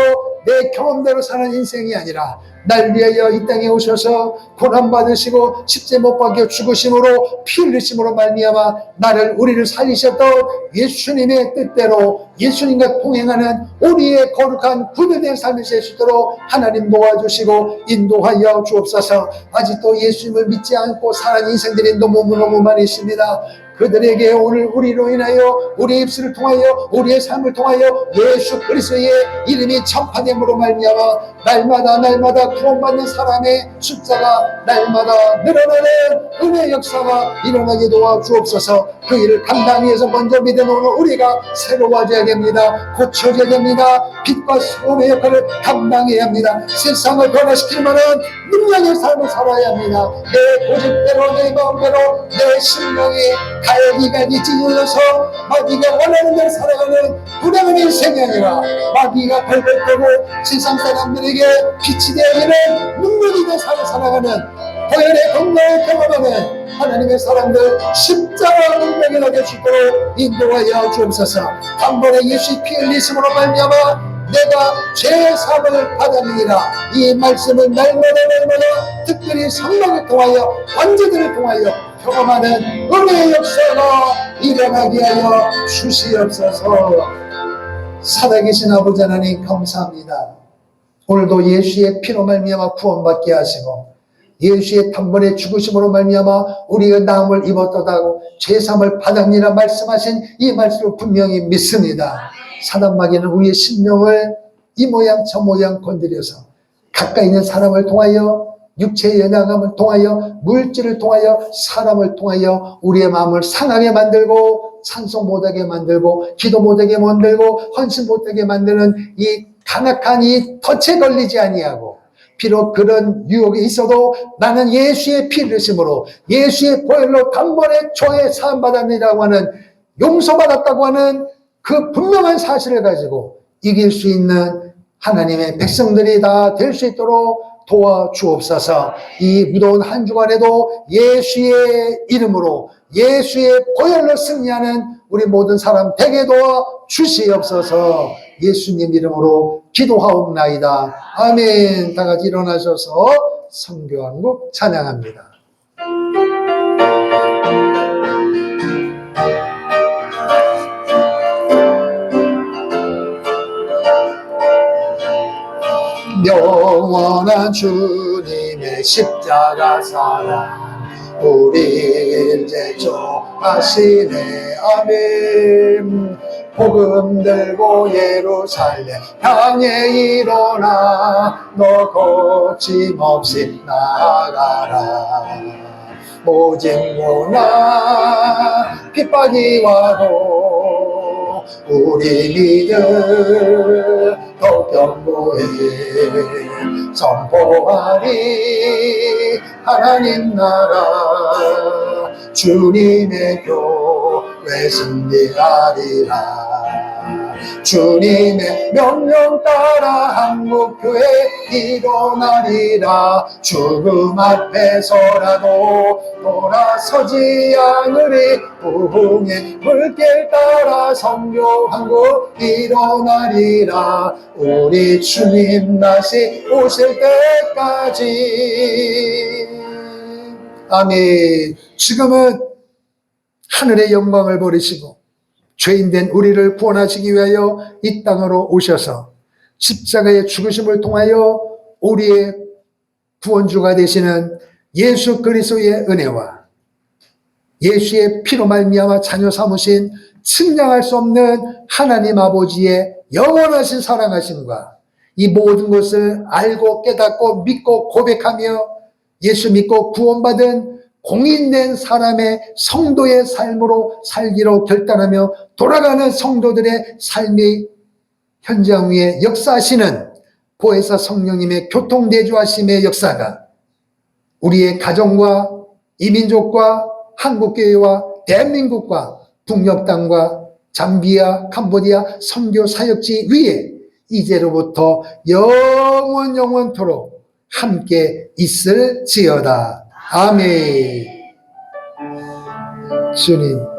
내 경험대로 사는 인생이 아니라 날 위하여 이 땅에 오셔서 고난받으시고 십자가에 못 박혀 죽으심으로 피 흘리심으로 말미암아 우리를 살리셨던 예수님의 뜻대로 예수님과 동행하는 우리의 거룩한 구별된 삶이 될 수 있도록 하나님 도와주시고 인도하여 주옵소서. 아직도 예수님을 믿지 않고 사는 인생들이 너무 많이 있습니다. 그들에게 오늘 우리로 인하여 우리의 입술을 통하여 우리의 삶을 통하여 예수 그리스도의 이름이 전파됨으로 말미암아 날마다 구원받는 사람의 숫자가 날마다 늘어나는 은혜의 역사가 일어나게 도와주옵소서. 그 일을 감당하기 위해서 먼저 믿어놓는 우리가 새로워져야 됩니다. 고쳐져야 됩니다. 빛과 소금의 역할을 감당해야 합니다. 세상을 변화시킬 만한 능력의 삶을 살아야 합니다. 내 고집대로 내 마음대로 내 심령이 갈기갈기 찢어져서 마귀가 원하는 대로 살아가는 불행한 인생이 아니라 마귀가 발발되고 세상 사람들에게 빛이 되어지는 눈물이 된 삶을 살아가는 보혈의 건강을 경험하는 하나님의 사람들 십자가 운명이 될 수 있도록 인도하여 주옵소서. 단번에 예수의 피 흘리심으로 말미암아 내가 죄의 사함을 받았느니라 이 말씀을 날마다 특별히 성령을 통하여 완전들을 통하여 경험하는 은혜의 역사가 일어나게 하여 주시옵소서. 살아계신 아버지 하나님 감사합니다. 오늘도 예수의 피로 말미암아 구원받게 하시고 예수의 단번에 죽으심으로 말미암아 우리가 나음을 입었다고 죄사함을 받았느니라 말씀하신 이 말씀을 분명히 믿습니다. 사단마귀는 우리의 심령을 이 모양 저 모양 건드려서 가까이 있는 사람을 통하여 육체의 연약함을 통하여 물질을 통하여 사람을 통하여 우리의 마음을 상하게 만들고 찬송 못하게 만들고 기도 못하게 만들고 헌신 못하게 만드는 이 간악한 이 덫에 걸리지 아니하고 비록 그런 유혹이 있어도 나는 예수의 피 흘리심으로 예수의 보혈로 단번에 죄의 사함 받았느라고 하는 용서받았다고 하는 그 분명한 사실을 가지고 이길 수 있는 하나님의 백성들이 다 될 수 있도록 도와주옵소서. 이 무더운 한 주간에도 예수의 이름으로 예수의 보혈로 승리하는 우리 모든 사람 되게 도와 주시옵소서. 예수님 이름으로 기도하옵나이다. 아멘. 다 같이 일어나셔서 선교 한 곡 찬양합니다. 영원한 주님의 십자가 사랑 우리를 제조하시네. 아멘. 복음 들고 예루살렘 향해 일어나 너 거침없이 나아가라. 오직 모나 핍박이 와도 우리 믿음 더 견고히 선포하리. 하나님 나라 주님의 교회 승리하리라. 주님의 명령 따라 한국교회 일어나리라. 죽음 앞에서라도 돌아서지 않으리. 부흥의 물길 따라 선교 한국 일어나리라. 우리 주님 다시 오실 때까지. 아멘. 지금은 하늘의 영광을 버리시고 죄인된 우리를 구원하시기 위하여 이 땅으로 오셔서 십자가의 죽으심을 통하여 우리의 구원주가 되시는 예수 그리스도의 은혜와 예수의 피로 말미암아 자녀 삼으신 측량할 수 없는 하나님 아버지의 영원하신 사랑하심과 이 모든 것을 알고 깨닫고 믿고 고백하며 예수 믿고 구원받은 공인된 사람의 성도의 삶으로 살기로 결단하며 돌아가는 성도들의 삶의 현장 위에 역사하시는 보혜사 성령님의 교통대조하심의 역사가 우리의 가정과 이 민족과 한국교회와 대한민국과 북녘 땅과 잠비아, 캄보디아 선교 사역지 위에 이제로부터 영원토록 함께 있을지어다. 아멘. 주님